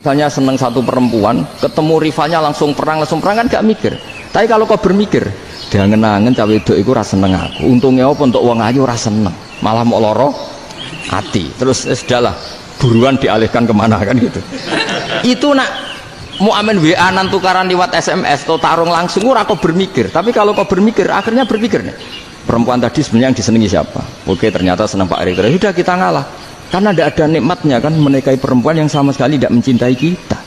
Misalnya seneng satu perempuan, ketemu rivalnya langsung perang kan gak mikir. Tapi kalau kau bermikir, dia ngenangen cawe itu iku ra seneng aku. Untungnya apa untuk wong ayu ra seneng, malah mau loro hati. Terus sudahlah, buruan dialihkan kemana kan gitu. Itu nak mau amin WA-an tukaran lewat SMS atau tarung langsung ora kau bermikir. Tapi kalau kau bermikir, akhirnya berpikir nih. Perempuan tadi sebenarnya yang disenangi siapa? Oke, ternyata senang Pak Erick. Sudah kita ngalah. Karena tidak ada nikmatnya kan menikahi perempuan yang sama sekali tidak mencintai kita.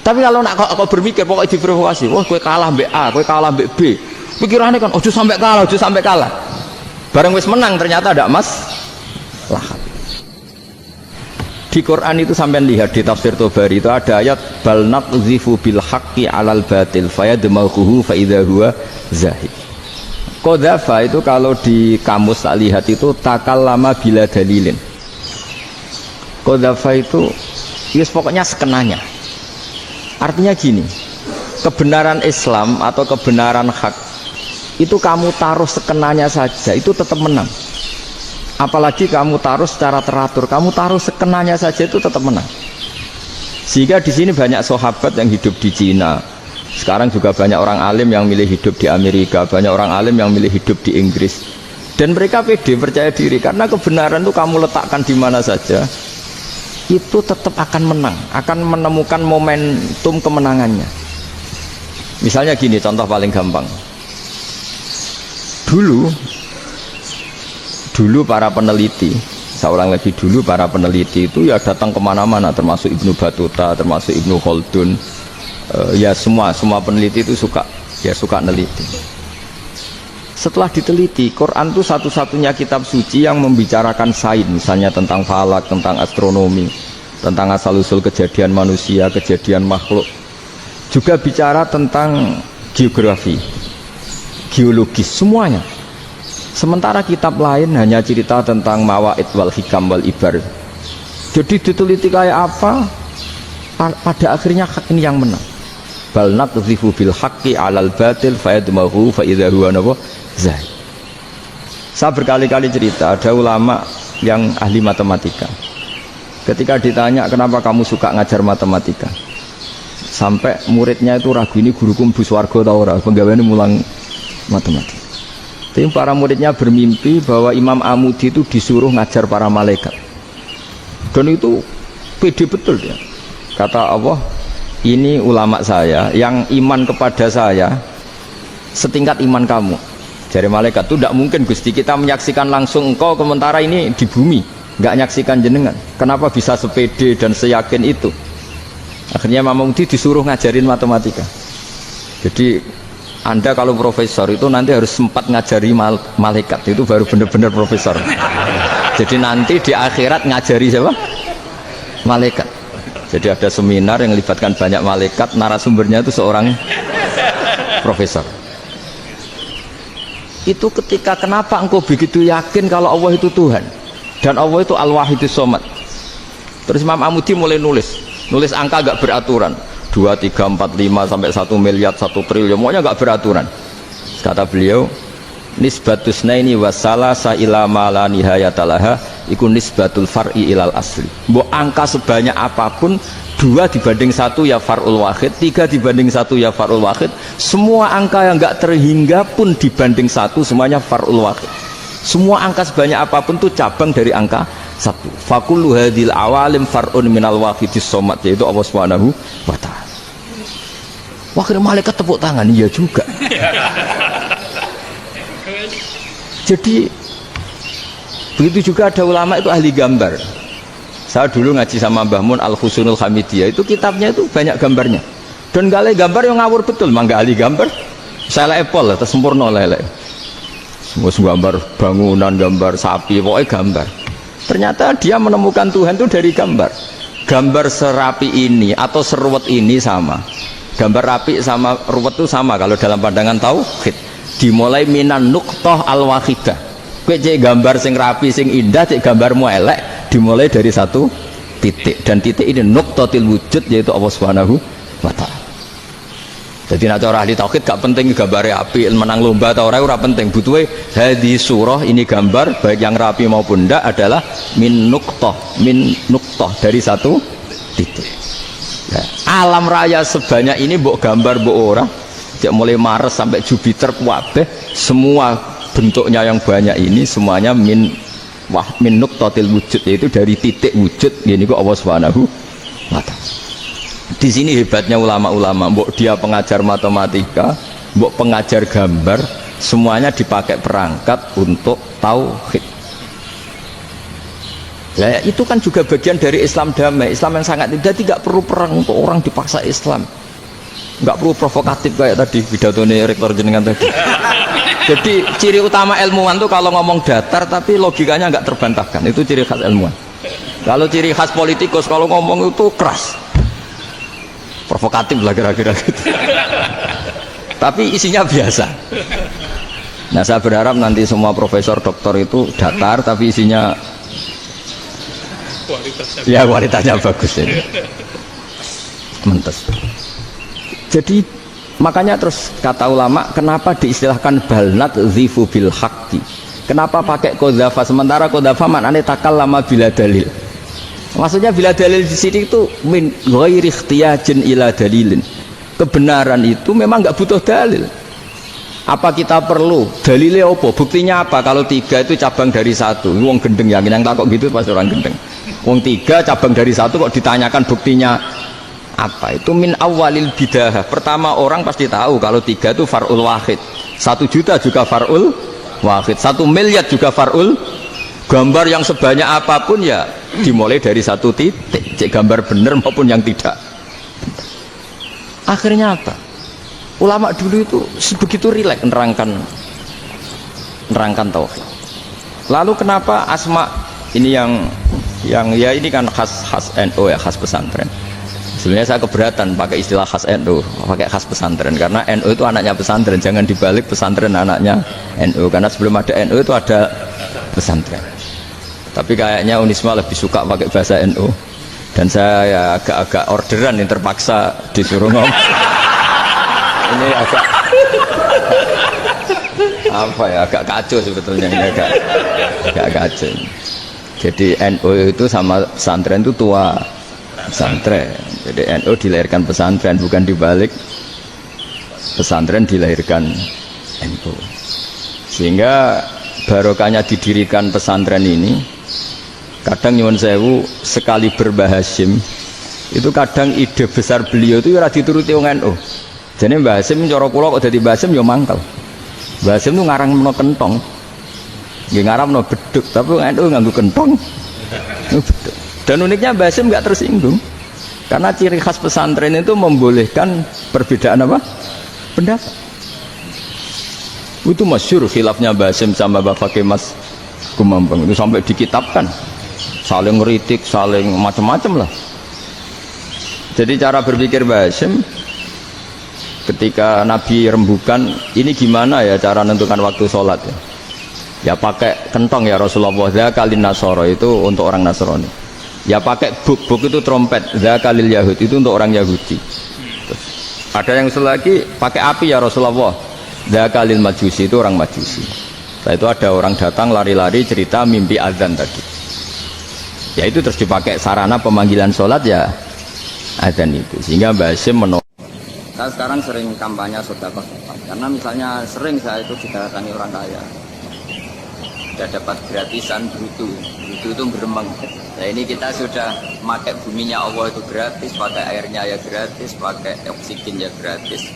Tapi kalau nak kau berpikir pokoknya diprovokasi, wah kue kalah mbak A, kue kalah mbak B, pikirannya kan ojo sampai kalah. Bareng wis menang ternyata ada lah. Di Quran itu sampai lihat di tafsir Tobari itu ada ayat bal naqzifu bil haqqi 'alal batil fayadmaghuhu fa idza huwa zahid. Qadzafa itu kalau di kamus tak lihat itu takallama bila dalilin. Qadzafa itu yes, pokoknya sekenanya. Artinya gini, kebenaran Islam atau kebenaran hak itu kamu taruh sekenanya saja itu tetap menang. Apalagi kamu taruh secara teratur, kamu taruh sekenanya saja itu tetap menang. Sehingga di sini banyak sahabat yang hidup di Cina. Sekarang juga banyak orang alim yang milih hidup di Amerika, banyak orang alim yang milih hidup di Inggris. Dan mereka pede, percaya diri karena kebenaran itu kamu letakkan di mana saja itu tetap akan menang, akan menemukan momentum kemenangannya. Misalnya gini, contoh paling gampang. Dulu para peneliti, seorang lagi dulu para peneliti itu ya datang kemana-mana, termasuk Ibnu Battuta, termasuk Ibnu Khaldun. Ya semua peneliti itu suka neliti. Setelah diteliti, Quran itu satu-satunya kitab suci yang membicarakan sains, misalnya tentang falak, tentang astronomi, tentang asal-usul kejadian manusia, kejadian makhluk. Juga bicara tentang geografi, geologis, semuanya. Sementara kitab lain hanya cerita tentang mawaid wal hikam wal ibar. Jadi diteliti kayak apa, pada akhirnya hak ini yang menang. Bal naqzifu bil haqqi 'alal batil fayadmaghu fa idza huwa zahid. Saya berkali-kali cerita ada ulama yang ahli matematika. Ketika ditanya kenapa kamu suka ngajar matematika, sampai muridnya itu ragu ini guruku mlebu swarga ta ora, penggaweane mulang matematika. Tapi para muridnya bermimpi bahwa Imam Amudi itu disuruh ngajar para malaikat. Dan itu pede betul dia. Kata Allah, ini ulama saya yang iman kepada saya setingkat iman kamu. Dari malaikat itu tidak mungkin Gusti kita menyaksikan langsung engkau, sementara ini di bumi nggak menyaksikan jenengan. Kenapa bisa sepede dan seyakin itu? Akhirnya Imam Amudi disuruh ngajarin matematika. Jadi Anda kalau profesor itu nanti harus sempat ngajari malaikat, itu baru benar-benar profesor. Jadi nanti di akhirat ngajari siapa? Malaikat. Jadi ada seminar yang melibatkan banyak malaikat, narasumbernya itu seorang profesor. Itu ketika kenapa engkau begitu yakin kalau Allah itu Tuhan dan Allah itu Al-Wahidus Shomad. Terus Imam Amudi mulai nulis angka gak beraturan, 2, 3, 4, 5 sampai 1 miliar, 1 triliun, pokoknya gak beraturan. Kata beliau, nisbatus naini wasalasa ila ma la nihayatalaha iku nisbatul far'i ilal asli. Mbok angka sebanyak apapun, 2 dibanding 1 ya far'ul wahid, 3 dibanding 1 ya far'ul wahid. Semua angka yang enggak terhingga pun dibanding 1 semuanya far'ul wahid. Semua angka sebanyak apapun itu cabang dari angka 1. Fakullu hadil awalim far'un minal wahidis somad, yaitu Allah Subhanahu wa ta'ala. Wakil malaikat tepuk tangan, iya juga. Jadi begitu juga ada ulama itu ahli gambar. Saya dulu ngaji sama Mbah Mun Al-Husunul Hamidiyah, itu kitabnya itu banyak gambarnya. Dan gale gambar yang ngawur betul, mangga ahli gambar. Saya lepol, terus sempurna lele. Semua gambar bangunan, gambar sapi, pokoknya gambar. Ternyata dia menemukan Tuhan itu dari gambar. Gambar serapi ini atau seruwet ini sama. Gambar rapi sama ruwet itu sama kalau dalam pandangan tauhid. Dimulai minan nuqtah al-wahidah. Kowe cek gambar sing rapi sing indah, cek gambarmu elek, dimulai dari 1 titik, dan titik ini nuqtatil wujud, yaitu Allah Subhanahu wa ta'ala. Jadi nek cara ahli tauhid gak penting gambare apik, menang lomba atau ora penting. Butuhe hadis surah ini gambar baik yang rapi maupun ndak adalah min nuqtah dari 1 titik. Nah, alam raya sebanyak ini mbok gambar mbok ora, sejak mulai Mars sampai Jupiter kabeh semua bentuknya yang banyak ini semuanya min nuqtatil wujud, yaitu dari titik wujud ini kok Allah Subhanahu wa ta'ala. Di sini hebatnya ulama-ulama, mbok dia pengajar matematika, mbok pengajar gambar, semuanya dipakai perangkat untuk tauhid. Nah, itu kan juga bagian dari Islam damai, Islam yang sangat tidak perlu perang untuk orang dipaksa Islam. Nggak perlu provokatif kayak tadi pidatonya rektor jenengan tadi. Jadi ciri utama ilmuwan tuh kalau ngomong datar tapi logikanya nggak terbantahkan, itu ciri khas ilmuwan. Kalau ciri khas politikus kalau ngomong itu keras, provokatif lah kira-kira gitu. Tapi isinya biasa. Nah saya berharap nanti semua profesor doktor itu datar tapi isinya kualitasnya bagus ini. Mentes. Jadi makanya terus kata ulama, kenapa diistilahkan balnat zifu bil haqqi? Kenapa pakai qadzafa sementara qadzafa maknanya takallama bila dalil? Maksudnya bila dalil di sini itu min ghairi ikhtiyajin ila dalilin. Kebenaran itu memang nggak butuh dalil. Apa kita perlu dalilnya apa? Buktinya apa? Kalau 3 itu cabang dari 1. Wong gendeng yang takut gitu pas orang gendeng. Wong 3 cabang dari 1 kok ditanyakan buktinya apa? Itu min awalil bidah. Pertama orang pasti tahu kalau 3 itu far'ul wahid, 1 juta juga far'ul wahid, 1 miliar juga far'ul. Gambar yang sebanyak apapun ya dimulai dari 1 titik, cek gambar bener maupun yang tidak. Akhirnya apa? Ulama dulu itu sebegitu rileks nerangkan tauhid. Lalu kenapa asma ini yang ya ini kan khas NU ya, khas pesantren. Sebenarnya saya keberatan pakai istilah khas NU, pakai khas pesantren, karena NU itu anaknya pesantren, jangan dibalik pesantren anaknya NU, karena sebelum ada NU itu ada pesantren. Tapi kayaknya Unisma lebih suka pakai bahasa NU, dan saya ya agak-agak orderan yang terpaksa disuruh ngomong. Ini agak apa ya, agak kacau sebetulnya, ini agak kacau. Jadi NU itu sama pesantren itu tua pesantren. Jadi NU dilahirkan pesantren, bukan dibalik pesantren dilahirkan NU. Sehingga barokahnya didirikan pesantren ini, kadang nyuwun sewu sekali berbahasim itu kadang ide besar beliau itu ora dituruti wong NU. Jadi Mbah Hasim cara kula kok dadi Mbah Hasim ya mangkel. Mbah Hasim itu ngarang meno kentong. Nggih ngarang meno beduk, tapi wong NU nganggo kentong. Beduk. Dan uniknya Mbah Hasim enggak tersinggung. Karena ciri khas pesantren itu membolehkan perbedaan apa? Pendapat. Itu masyhur khilafnya Mbah Hasim sama Bapak Kemas Kumambang, itu sampai dikitabkan. Saling ngeritik, saling macam-macam lah. Jadi cara berpikir Mbah Hasim ketika Nabi rembukan, ini gimana ya cara menentukan waktu sholat ya? Ya pakai kentong ya Rasulullah, zakalin nasoro itu untuk orang Nasrani. Ya pakai buk itu trompet, zakalil Yahud itu untuk orang Yahudi. Terus, ada yang lagi pakai api ya Rasulullah, zakalil Majusi itu orang Majusi. Setelah itu ada orang datang lari-lari cerita mimpi azan tadi. Ya itu terus dipakai sarana pemanggilan sholat ya azan itu. Sehingga Mbah Hasim menolak. Saya sekarang sering kampanye sedekah, karena misalnya sering saya itu didatangi orang kaya, sudah dapat gratisan bruto itu beremang. Nah ini kita sudah pakai buminya Allah itu gratis, pakai airnya ya gratis, pakai oksigen ya gratis,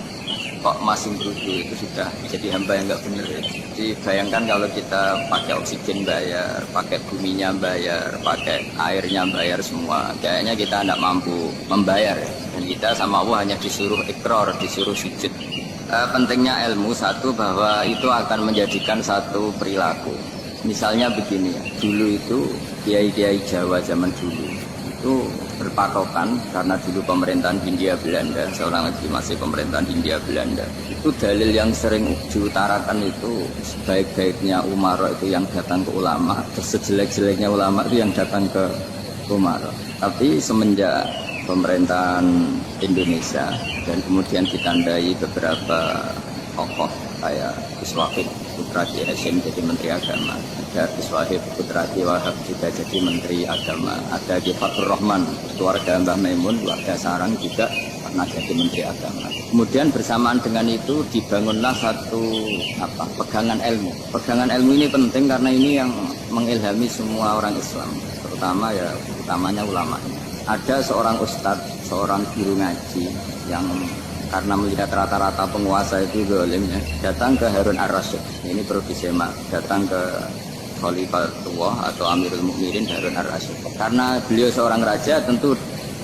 kok masih bruto itu sudah jadi hamba yang nggak benar ya. Jadi bayangkan kalau kita pakai oksigen bayar, pakai buminya bayar, pakai airnya bayar semua, kayaknya kita tidak mampu membayar ya. Dan kita sama Allah hanya disuruh ikrar, disuruh sujud. Pentingnya ilmu satu, bahwa itu akan menjadikan satu perilaku. Misalnya begini ya, dulu itu kiai-kiai Jawa zaman dulu itu berpatokan, karena dulu pemerintahan Hindia Belanda, seorang lagi masih pemerintahan Hindia Belanda, itu dalil yang sering diutarakan itu sebaik-baiknya umara itu yang datang ke ulama, sejelek-jeleknya ulama itu yang datang ke umara. Tapi semenjak pemerintahan Indonesia dan kemudian ditandai beberapa tokoh kayak Gus Wahid putra Kiai Hasyim jadi Menteri Agama, ada Gus Wahid putra Kiai Wahab juga jadi Menteri Agama, ada Kiai Fathur Rahman keluarga Mbah Maimun keluarga Sarang juga pernah jadi Menteri Agama. Kemudian bersamaan dengan itu dibangunlah satu pegangan ilmu. Pegangan ilmu ini penting karena ini yang mengilhami semua orang Islam, terutama ya utamanya ulama. Ada seorang ustadz, seorang guru ngaji yang karena melihat rata-rata penguasa itu zalimnya, datang ke Harun ar-Rasyid. Ini perlu disemak, datang ke Khalifatullah atau Amirul Mukminin Harun ar-Rasyid. Karena beliau seorang raja tentu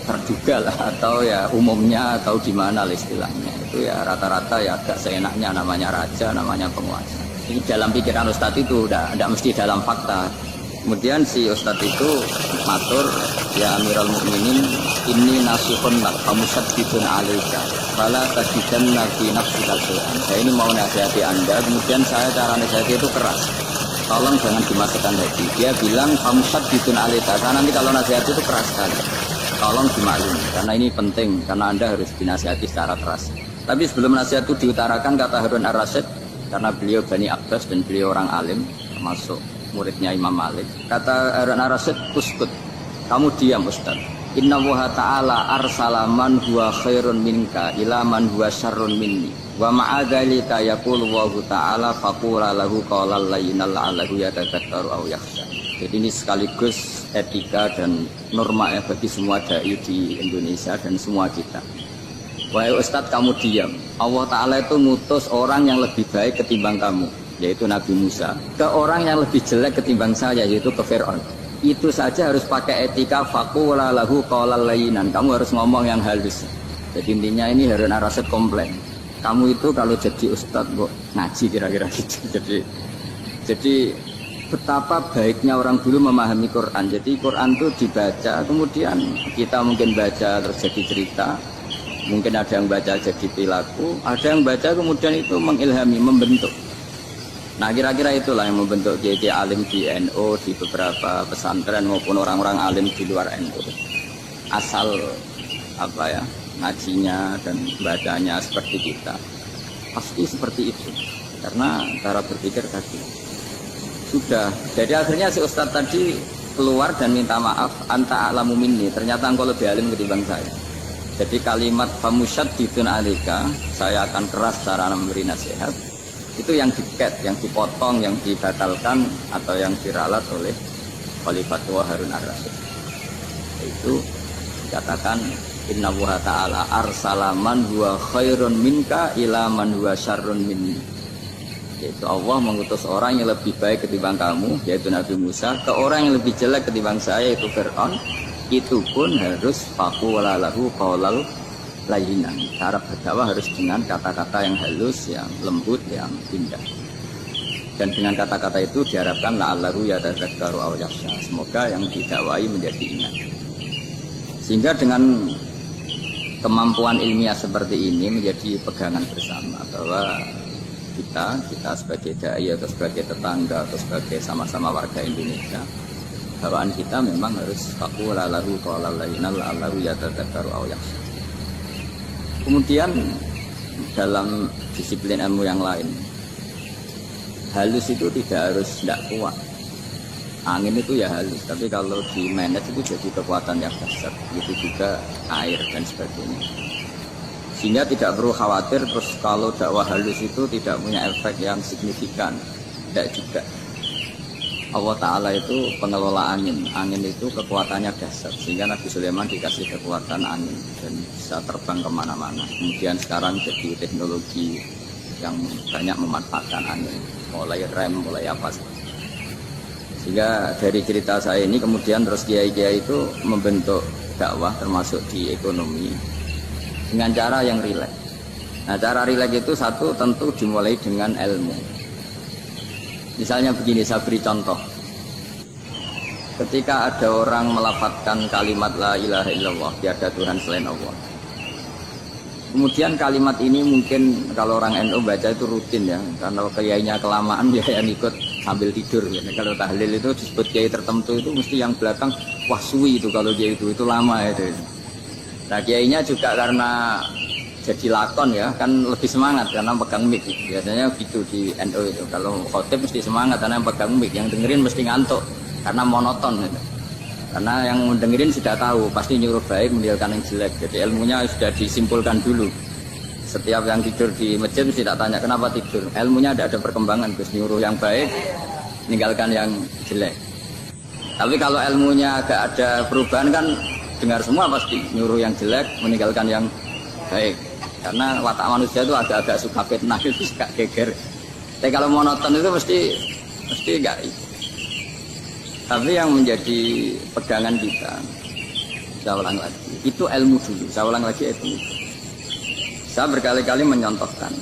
terduga lah, atau ya umumnya atau gimana lah istilahnya. Itu ya rata-rata ya agak seenaknya namanya raja, namanya penguasa. Ini dalam pikiran ustadz itu tidak mesti dalam fakta. Kemudian si ustadz itu matur, ya Amirul Mukminin, ini nasihun lak famusaddidun alaika fala tajidanna fi nafsika syai'an. Saya ini mau nasihati Anda, kemudian saya cara nasihati itu keras. Tolong jangan dimasukkan hati. Dia bilang famusaddidun alaika, karena nanti kalau nasihati itu keras sekali. Tolong dimaklumi, karena ini penting, karena Anda harus dinasihati secara keras. Tapi sebelum nasihat itu diutarakan, kata Harun ar-Rasyid, karena beliau Bani Abbas dan beliau orang alim, termasuk muridnya Imam Malik. Kata Harun ar-Rasyid, uskut, kamu diam Ustaz. Inna Allaha ta'ala arsala man huwa khairun minka ila man huwa syarrun minni. Wa ma'adzalika yaqulu Allahu ta'ala faqula lahu qawlan layyinan la'allahu yatadzakkaru aw yakhsha. Jadi ini sekaligus etika dan norma ya bagi semua dai di Indonesia dan semua kita. Wahai Ustadz, kamu diam. Allah Ta'ala itu ngutus orang yang lebih baik ketimbang kamu, yaitu Nabi Musa, ke orang yang lebih jelek ketimbang saya, yaitu ke Fir'aun. Itu saja harus pakai etika, faqula lahu qawlan layyinan. Kamu harus ngomong yang halus. Jadi intinya ini Harun ar-Rasyid komplain, kamu itu kalau jadi ustadz kok ngaji kira-kira gitu. Jadi betapa baiknya orang dulu memahami Quran. Jadi Quran itu dibaca, kemudian kita mungkin baca terus jadi cerita, mungkin ada yang baca jadi perilaku, ada yang baca kemudian itu mengilhami, membentuk. Nah kira-kira itulah yang membentuk kiai alim di NU, di beberapa pesantren maupun orang-orang alim di luar NU. Asal ngajinya dan bacanya seperti kita, pasti seperti itu. Karena cara berpikir tadi sudah. Jadi akhirnya si Ustadz tadi keluar dan minta maaf, anta alamu minni, ternyata engkau lebih alim ketimbang saya. Jadi kalimat famusaddidun alika, saya akan keras cara memberi nasihat, itu yang diket, yang dipotong, yang dibatalkan atau yang diralat oleh Khalifatullah Harun ar-Rasyid. Itu dikatakan inna Allaha ta'ala arsala man huwa khairun minka ila man huwa syarrun minni. Yaitu Allah mengutus orang yang lebih baik ketimbang kamu, yaitu Nabi Musa, ke orang yang lebih jelek ketimbang saya, yaitu Fir'aun. Itu pun harus faqula lahu qawlan layyinan. Cara berdakwah harus dengan kata-kata yang halus, yang lembut, yang indah. Dan dengan kata-kata itu diharapkan la'allahu yatadzakkaru aw yakhsha. Semoga yang didakwahi menjadi ingat. Sehingga dengan kemampuan ilmiah seperti ini menjadi pegangan bersama bahwa kita sebagai dai atau sebagai tetangga atau sebagai sama-sama warga Indonesia, bawaan kita memang harus faqula lahu qawlan layyinan la'allahu yatadzakkaru aw yakhsha. Kemudian dalam disiplin ilmu yang lain, halus itu tidak kuat. Angin itu ya halus, tapi kalau di manage itu jadi kekuatan yang besar. Itu juga air dan sebagainya. Sehingga tidak perlu khawatir terus kalau dakwah halus itu tidak punya efek yang signifikan. Tidak juga. Allah Ta'ala itu pengelola angin. Angin itu kekuatannya dasar. Sehingga Nabi Sulaiman dikasih kekuatan angin dan bisa terbang kemana-mana. Kemudian sekarang jadi teknologi yang banyak memanfaatkan angin. Mulai rem, mulai apa. Sehingga dari cerita saya ini kemudian terus kiai-kiai itu membentuk dakwah termasuk di ekonomi dengan cara yang rileks. Nah cara rileks itu satu tentu dimulai dengan ilmu. Misalnya begini, saya beri contoh. Ketika ada orang melafadzkan kalimat la ilaha illallah, tiada Tuhan selain Allah. Kemudian kalimat ini mungkin kalau orang NU baca itu rutin ya, karena kiainya kelamaan dia yang ikut sambil tidur ya. Kalau tahlil itu disebut kiai tertentu itu mesti yang belakang wah suwi itu kalau dia itu lama itu. Nah kiainya juga karena jadi lakon ya kan lebih semangat karena pegang mic. Biasanya gitu di NU itu. Kalau khotib mesti semangat karena pegang mic, yang dengerin mesti ngantuk karena monoton gitu. Karena yang dengerin sudah tahu pasti nyuruh baik meninggalkan yang jelek. Jadi ilmunya sudah disimpulkan dulu. Setiap yang tidur di masjid mesti tak tanya kenapa tidur. Ilmunya ada perkembangan, terus nyuruh yang baik meninggalkan yang jelek. Tapi kalau ilmunya agak ada perubahan kan dengar semua pasti nyuruh yang jelek meninggalkan yang baik. Karena watak manusia itu agak-agak suka fitnah, itu suka geger. Tapi kalau monoton itu mesti enggak. Tapi yang menjadi pegangan kita, saya ulang lagi, itu ilmu dulu. Saya ulang lagi itu. Saya berkali-kali menyontohkan,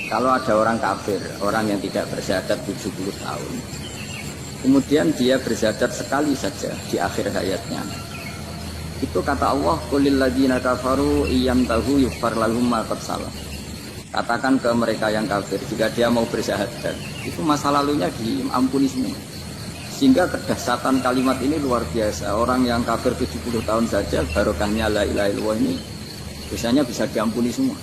kalau ada orang kafir, orang yang tidak bersyahadat 70 tahun, kemudian dia bersyahadat sekali saja di akhir hayatnya. Itu kata Allah, qulil ladzina kafaru iyyantahu yughfar lahum ma qad salaf. Katakan ke mereka yang kafir, jika dia mau bersyahadat, itu masa lalunya diampuni semua. Sehingga kedahsyatan kalimat ini luar biasa. Orang yang kafir 70 tahun saja, barokahnya la ilaha illallah ini, biasanya bisa diampuni semua.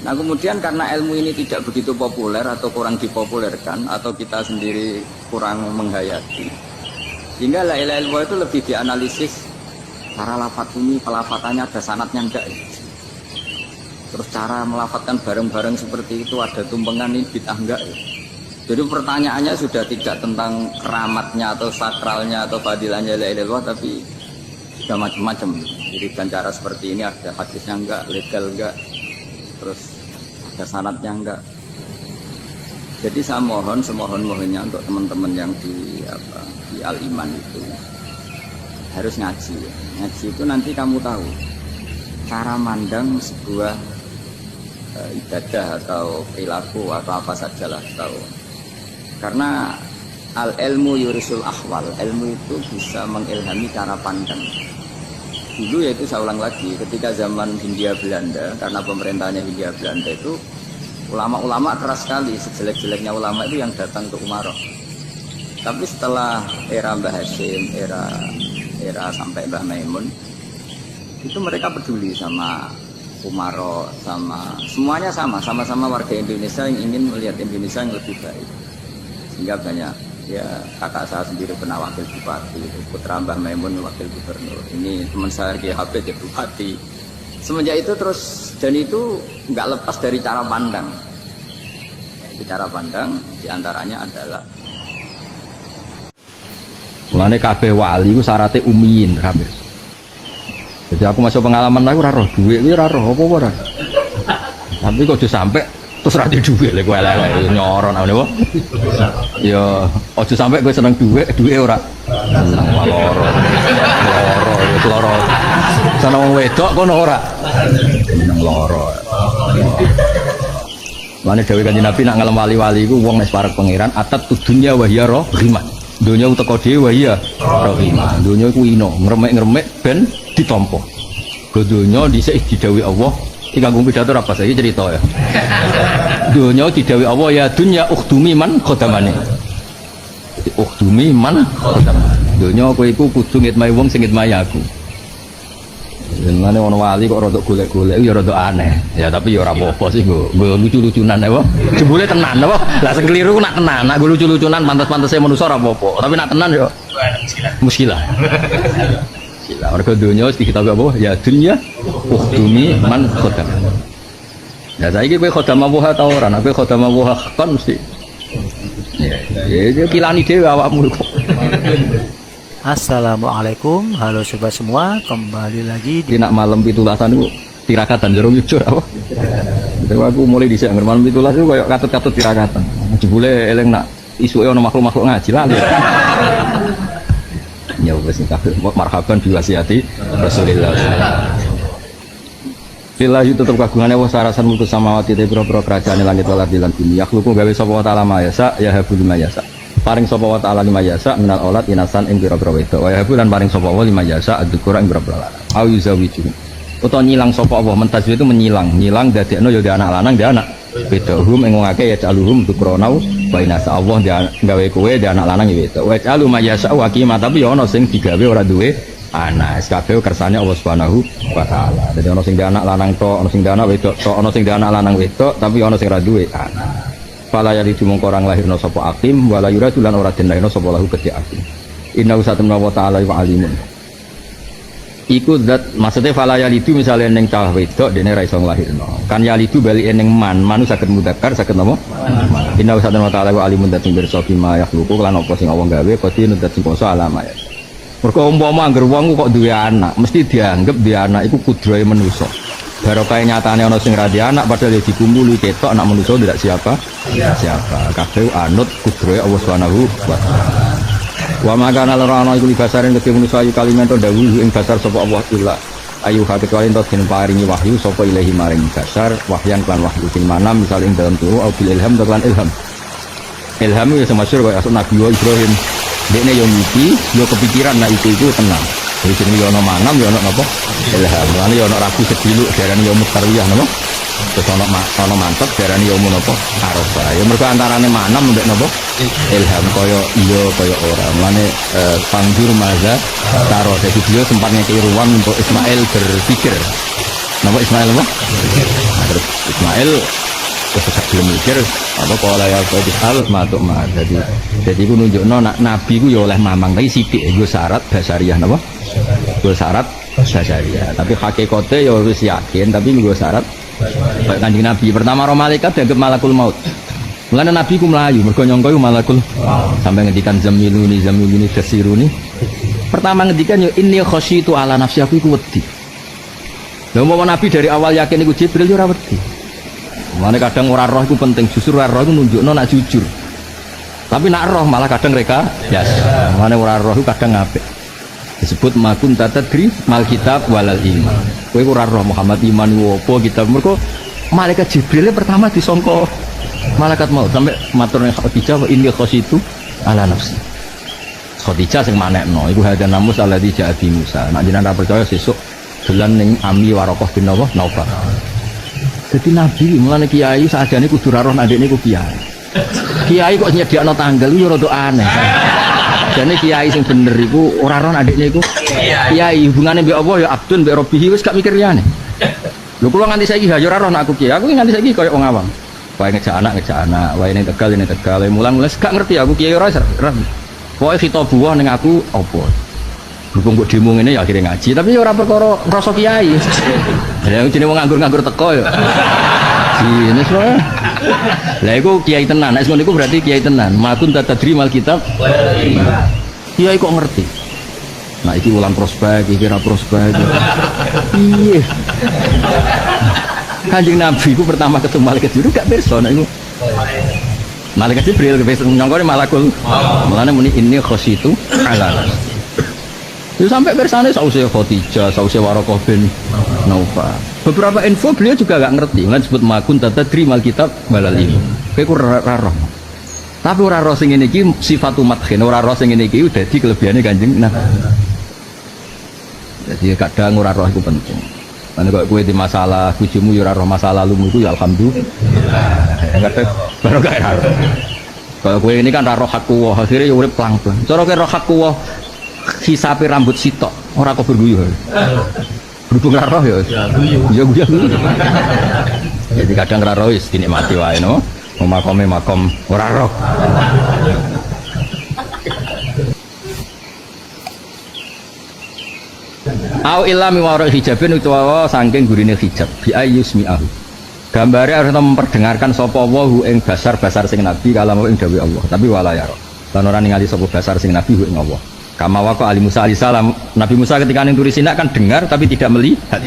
Nah kemudian karena ilmu ini tidak begitu populer atau kurang dipopulerkan, atau kita sendiri kurang menghayati, sehingga la ilaha illallah itu lebih dianalisis cara lafaz ini, pelafatannya ada sanadnya enggak ya? Terus cara melafatkan bareng-bareng seperti itu ada tumpengan ini bid'ah enggak ya? Jadi pertanyaannya sudah tidak tentang keramatnya atau sakralnya atau fadilahnya la ilaha illallah, tapi sudah macam-macam. Jadi dan cara seperti ini ada hadisnya enggak, legal enggak, terus ada sanadnya enggak. Jadi saya mohon semohon-mohonnya untuk teman-teman yang di Al-Iman itu harus ngaji. Ngaji itu nanti kamu tahu cara mandang sebuah ibadah atau perilaku atau apa sajalah tahu. Karena al-ilmu yurisul ahwal, ilmu itu bisa mengilhami cara pandang. Dulu yaitu saya ulang lagi, ketika zaman Hindia Belanda, karena pemerintahnya Hindia Belanda itu ulama-ulama keras sekali, sejelek-jeleknya ulama itu yang datang ke Umaroh. Tapi setelah era Mbah Hashim, era sampai Mbah Maimun, itu mereka peduli sama Umaroh, sama semuanya sama-sama warga Indonesia yang ingin melihat Indonesia yang lebih baik. Sehingga banyak, ya kakak saya sendiri pernah wakil bupati, putra Mbah Maimun wakil gubernur. Ini teman saya Kiai Habib jadi bupati. Semenjak itu terus, dan itu nggak lepas dari cara pandang. Cara pandang diantaranya adalah mulane kabeh wali ku syaratnya umiin kabeh. Jadi aku masuk pengalaman aku ora roh dhuwit kuwi ora roh apa ora. Tapi kok sampai terus ra dhuwit lek kowe elek nyoron ngene wae. Ya aja sampai kowe seneng dhuwit ora. Seneng loro. Seneng wong wedok kono ora. Seneng loro. Lane dawuh Kanjeng Nabi nak ngalem wali-wali iku wong nek parek pangeran atat dunya wa hiya rahimah. Dunya uteka dhewe wa hiya rahimah. Dunya iku ino, ngremek-ngremek ben ditampa. Go dunya dhisik didhawuhi Allah, iki kanggo pidato apa saiki cerita ya. Dunya didhawuhi Allah ya dunya ukhdumi man khodamane. Ukhdumi man khodamane. Dunya kowe iku kudu ngitmai wong sing ngitmai aku. Jenenge ono wali kok rada golek-golek ya rada aneh. Ya tapi ya ora apa-apa sih nggo lucu-lucunan apa. Jebule tenan apa. Lah sing keliru nak tenan, nak lucu-lucunan pantes-pantese manusa ora apa-apa. Tapi nak tenan ya muskilah. Muskilah. Mergo donya wis dikitabi apa? Ya dunya ukhdumi man khodam. Ya saiki kowe khodam apa ta ora? Nek kowe khodam apa kan mesti. Ya kilani dhewe awakmu kok. Assalamualaikum, halo sobat semua, kembali lagi di nak malam 17-an itu tirakatan jero jujur apa? Jadi aku mulai dhisik ngger malam 17 itu koyo katut-katut tirakatan. Jebule eling nak isuke ana makhluk-makhluk ngaji lah. Ya wis kabeh marhaban biwasiati Rasulillah. Billahi tetep kagungane wa sarasan mutus samawati te pira-pira kerajaan langit lan bumi. Yakhluqu gawe sapa wa ta'ala mayasa ya habul mayasa. Paring sapa wa ta'ala lima yasa minal aulad inasan ing pira-pira wedok wa yahabu lan paring sapa wa lima yasa adzkura ing pira-pira lanang au yuzawiju utawa nyilang sapa Allah mentazwi itu menyilang dadekno ya anak lanang dia anak wedok hum ing wong akeh ya caluhum dzukronau wa inasa Allah gawe kowe dia anak lanang ya wedok wa calu mayasa wa qima tapi ya ana sing digawe ora duwe anak. Kabeh kersane Allah Subhanahu wa taala. Dadi ana sing anak lanang tok, ana sing anak wedok tok, ana sing anak lanang wedok tapi ana sing ra duwe anak. Fala yalidu mongko orang lahirna sapa akim wala yuradu lan ora den lahirna sapa lahu kedhe akim. Inna usatamna wa ta'ala wa alimun. Iku zat maksudnya fala yalidu misalnya ning cah wedok dene ra iso nglahirno. Kan yalidu bali ning man saged mudzakkar saged napa? Inna usatamna wa ta'ala wa alimun dat pirsa bima yakhluqu lan apa sing Allah gawe kodine dat sing poso alama ya. Mergo umpama angger wong kok duwe anak, mesti dianggap duwe anak iku kudrahe manusa. Barokah nyatane ana sing ra duwe anak padahal dikumpuli ketok anak manusa tidak siapa? Siapa. Kabeh anut kudrahe Allah Subhanahu wa taala. Wa makana larana iku libasarin kedhe manusa ayu kalimat dawuh ing basar sapa Allah illa ayu kecuali entuk den paringi wahyu sapa ilahi maring basar wahyan kan wahyu sing manam misal ing dalam turu au bil ilham lan ilham. Ilham ya semasyhur kaya Nabi Ibrahim. Dekne yo mimpi, yo kepikiran nek iku tenang. Jadi jenenge yo ana manam yo ana napa? Ilham. Lan yo ana ragu sediluk darane yo mutarwiyah napa? Terus ana mantep darane yo menapa? Arafah. Ya mergo antarane manam mbek napa? Ilham kaya iya kaya ora. Mulane panjur maza taro. Jadi beliau sempat ngekei ruang untuk Ismail berpikir. Napa Ismail apa? Terus Ismail terus belum mikir apa kalau ya hal matuk mah jadi itu nunjukno nabi ku ya oleh mamang tapi sithik nggo syarat basariah napa nggo syarat basariah tapi hakikate ya wis yakin tapi nggo syarat kayak Kanjeng Nabi pertama roh malaikat dianggap malakul maut mulane nabi ku mlayu mergo nyangka iku malakul sampai ngendikan zamiluni dasiruni pertama ngendikan yo inni khasyitu ala nafsi aku iku wedi lha umpama nabi dari awal yakin iku Jibril yo ora wedi. Mana kadang ora roh itu penting, justru ora roh itu nunjukno nak jujur. Tapi nak roh malah kadang mereka yes. Mana ora roh itu kadang apik. Disebut makun tatadri mal kitab walal iman. Kowe ora roh Muhammad iman wopo kitab. Mergo malaikat Jibril pertama disangka malaikat maut sampai maturne Khadijah wa inni khasyitu ala nafsi. Khadijah sing manekno iku hadan namus alladzi ja'a bi Musa. Nek jenengan ora percaya sesuk dolan ning Ami Warokoh bin Nawfal. Jadi Nabi mulane kiai sajane kudu roh ndekne ku kiai. Kiai kok nyediakno tanggal yo rada aneh. Jane kiai sing bener iku ora roh ndekne iku kiai hubungane mbek Allah ya abdun mbek Rabbih wis gak mikir liyane. Lho kula nganti saiki ya ora roh nek aku kiai. Aku nganti saiki koyo wong awam. Wae ngejak anak, wae ning Tegal mulang gak ngerti aku kiai ora. Pokoke khitabuh ning aku apa. Berhubung kok demo ngene ya akhirnya ngaji, tapi ora perkara rasa kiai. Lah jenenge wong nganggur-nganggur teko ya. Sine soe. Lah iku kiai tenan, nek ngono iku berarti kiai tenan. Makun tatadri mal kitab. Kiai kok ngerti. Nah iki ulang prospek, iki ora prospek. Iya. Kanjeng Nabi ku pertama ketemu malaikat Jibril gak pirsa nek iku. Malaikat Jibril nyongkone malakul. Mulane muni inni khasyitu ala. Itu sampai bersane sausnya Khadijah, sausnya Warokoh bin Nawfal. Beberapa info beliau juga gak ngerti. Mulai disebut makun tatadri mal kitab walal ilm. Kayak roh. Tapi ora roh sing ngene iki sifatu madkhin, ora roh sing ngene iki dadi kelebihane Kanjeng Nabi. Jadi kadang ora roh itu penting. Lan kok kowe di masalah bojomu ya ora roh masalah lalumu iku ya alhamdulillah. Kadang baru gak roh. Kalau kowe ini kan roh hakku akhirnya ya urip pelang-pelang. Cara kowe roh hakku hisape rambut sitok ora kok berguyu. Berhubung ra roh ya. Ya guyu. Jadi kadang ra roh wis dinikmati wae no. Makome makom ora roh. Au illa mi wara hijabin utawa saking gurine hijab bi ayyusmi'ahu. Gambare harus memperdengarkan sapa wa ing basar-basar sing nabi kalam ing dawuh Allah. Tapi wala ya. Lan ora ningali sapa basar sing nabi ing Allah. Kama waqa Ali Musa alaihi salam, Nabi Musa ketika ning turi Sina kan dengar tapi tidak melihat.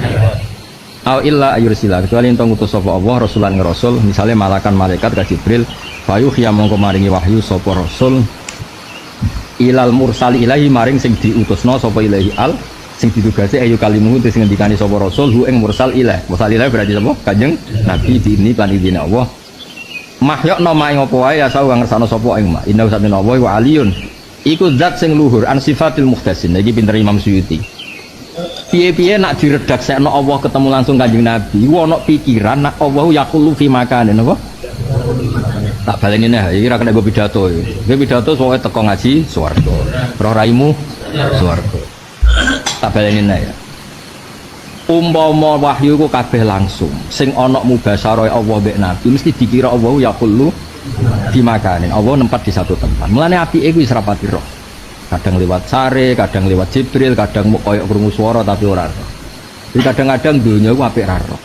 Au illa ayursila kecuali ento ngutus sapa Allah rasulan rasul, misale malakan malaikat ka Jibril, fayuhya mongko maringi wahyu sapa rasul ilal mursali ilahi maring sing diutusna sapa ilahi al sing ditugasi ayu kalimuhu sing ngendikani sapa rasul hu ing mursal ilah. Mursal ilah berarti sapa? Kanjeng Nabi diini lan idine Allah. Mahyakna maing apa wae ya sawu ngersano sapa ing ma. Inna sabina wa aliyun iku zat sing luhur an sifatil mukhtasin. Iki pinter Imam Suyuti. Piye-piye nak diredaksekno Allah ketemu langsung Kanjeng Nabi, ono pikiran nak Allah yaqulu fi makanin apa? Tak baleni nah, iki ra kena go pidato. Iki pidato pokoke teko ngaji swarga. Roh raimu swarga. Tak baleni ya. Umpama wahyu ku kabeh langsung, sing ana mubasyarah Allah mbek Nabi mesti dikira Allah ya kullu di makanin. Allah nempat di satu tempat. Mulane apike iku wis rapati roh. Kadang lewat sare, kadang lewat Jibril, kadang koyo krungu swara tapi ora roh. Jadi kadang-kadang dunya ku apik ra roh.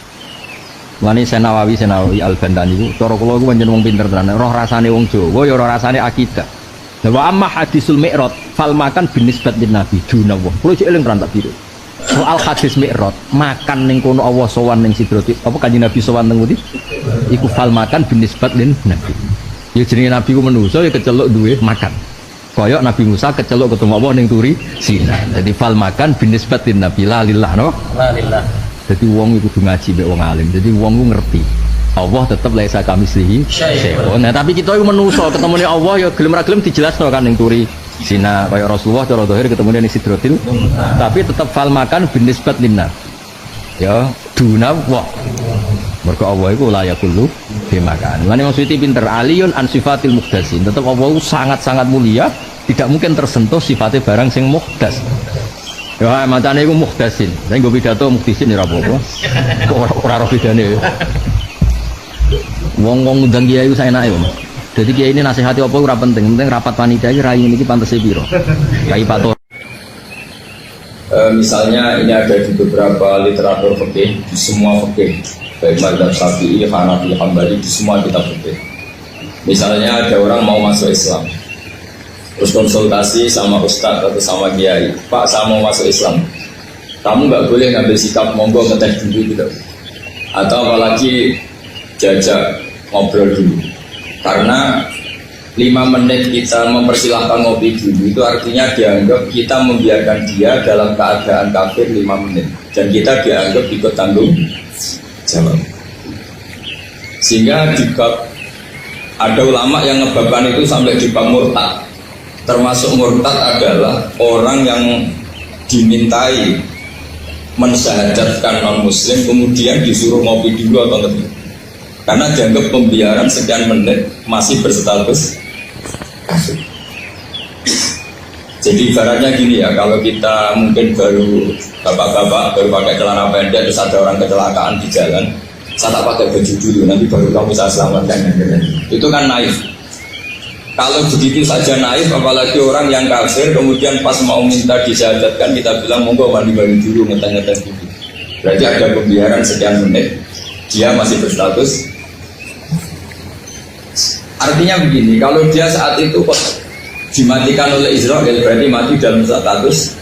Mulane Senawawi Al-Bantani ku cara kula ku pancen wong pinter tenan. Roh rasane wong Jawa ya roh rasane akidah. Lah wa amma hadisul mi'raj fal makan binisbat lin nabi dunawah. Kulo sik eling rantak biru. Soal hadis mi'raj, makan ning kono Allah sowan ning Sidratil apa Kanjeng Nabi sowan teng ngendi? Iku fal makan binisbat lin nabi. Ya jenenge nabi ku manusa ya keceluk duwe makan. Kaya Nabi Musa keceluk ketemu Allah ning turi Sina. Jadi fal makan binisbat lin nabi la lillah no. La lillah. Jadi wong iku kudu ngaji mek wong alim. Jadi wong ku ngerti. Allah tetap laisa kamislihi syai'un. Nah, tapi kita iku manusa ketemune Allah ya gelem ra gelem dijelasno kan ning turi Sina kaya Rasulullah cara zahir ketemu ning Sidratil tapi tetap fal makan binisbat linnas ya duna wa mergo Allah iku la yakullu bimakan. Lan maksudnya pinter aliyun an sifatil muhdasin tetap Allah sangat-sangat mulia tidak mungkin tersentuh sifatnya barang sing muhdas ya macane iku muhdasin nek nggo pidato muhdisin ya ora apa-apa ora ora bedane wong-wong ngundang kiai ku saenake jadi kiai ini nasihati apa ora penting, penting rapat panitia iki rai ini pantes piro. Kiai Pator. Misalnya ini ada di beberapa literatur fikih, di semua fikih, baik mazhab Syafi'i, Hanafi, Hambali, di semua kitab fikih. Misalnya ada orang mau masuk Islam, terus konsultasi sama ustadz atau sama kiai, Pak saya mau masuk Islam, kamu nggak boleh ngambil sikap monggo ngeteh dulu gitu, atau apalagi jajak ngobrol dulu. Karena 5 menit kita mempersilahkan ngopi dulu itu artinya dianggap kita membiarkan dia dalam keadaan kafir 5 menit dan kita dianggap ikut tanggung jawab. Sehingga juga ada ulama yang ngebabkan itu sampai di bab murtad. Termasuk murtad adalah orang yang dimintai mensyahadatkan non muslim kemudian disuruh ngopi dulu atau lebih. Karena dianggap pembiaran sekian menit masih berstatus kafir. Jadi ibaratnya gini ya, kalau kita mungkin baru bapak-bapak baru pakai celana pendek terus ada orang kecelakaan di jalan, saya tak pakai baju dulu nanti baru kamu saya selamatkan. Itu kan naif. Kalau begitu saja naif, apalagi orang yang kafir kemudian pas mau minta disyahadatkan kita bilang monggo mandi-mandi dulu ngeteh-ngeteh dulu. Berarti ada pembiaran sekian menit. Dia masih berstatus. Artinya begini, kalau dia saat itu kok dimatikan oleh Israel berarti mati dalam status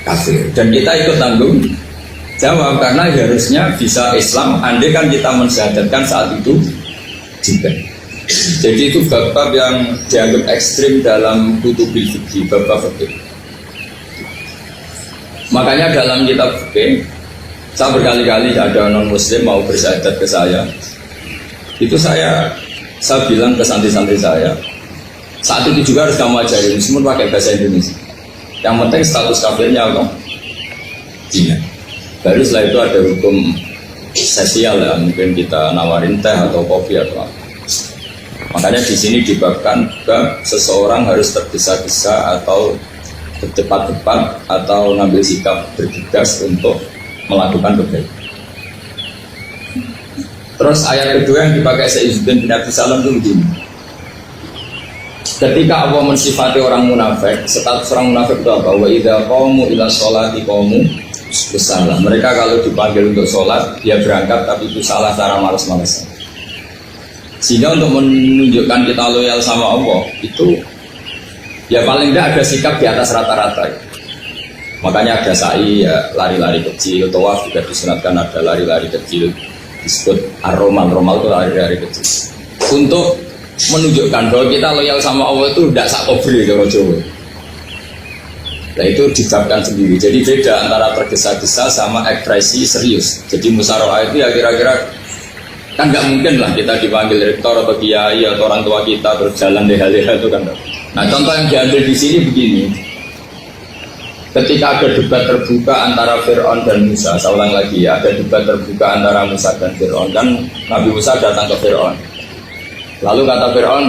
kafir dan kita ikut tanggung jawab karena harusnya bisa Islam andai kan kita mensyahadatkan saat itu juga. Jadi itu bab-bab yang dianggap ekstrim dalam kutubil fikih, bab-bab fikih. Makanya dalam kitab fikih saya berkali-kali ada non-muslim mau bersyahadat ke saya. Itu saya bilang ke santri-santri saya, saat itu juga harus kamu ajarin semua pakai bahasa Indonesia. Yang penting status kafirnya apa? Iya. Baru setelah itu ada hukum sosial ya, mungkin kita nawarin teh atau kopi atau apa. Makanya di sini dibabkan ke seseorang harus tergesa-gesa atau bercepat-cepat atau ngambil sikap bergegas untuk melakukan kebaikan. Terus ayat kedua yang dipakai Sayyidina bin Abi Salam itu begini. Ketika Allah mensifati orang munafik, status orang munafik itu apa? Wa idza qamu ila sholati qamu kusala. Mereka kalau dipanggil untuk sholat, dia berangkat tapi itu salah cara malas-malasan. Sehingga untuk menunjukkan kita loyal sama Allah itu ya paling tidak ada sikap di atas rata-rata. Makanya ada sa'i ya, lari-lari kecil, tawaf juga disunatkan ada lari-lari kecil, disebut ar-romal itu lari-lari kecil untuk menunjukkan bahwa kita loyal sama Allah itu tidak sakobri kalau Jawa. Nah itu dibabkan sendiri. Jadi beda antara tergesa-gesa sama ekspresi serius. Jadi musyawarah itu ya kira-kira kan nggak mungkin lah kita dipanggil rektor atau kiai atau orang tua kita terus jalan leha-leha itu kan. Nah contoh yang diambil di sini begini. Ketika ada debat terbuka antara Fir'aun dan Musa, saya ulang lagi ya, ada debat terbuka antara Musa dan Fir'aun. Kan Nabi Musa datang ke Fir'aun. Lalu kata Fir'aun,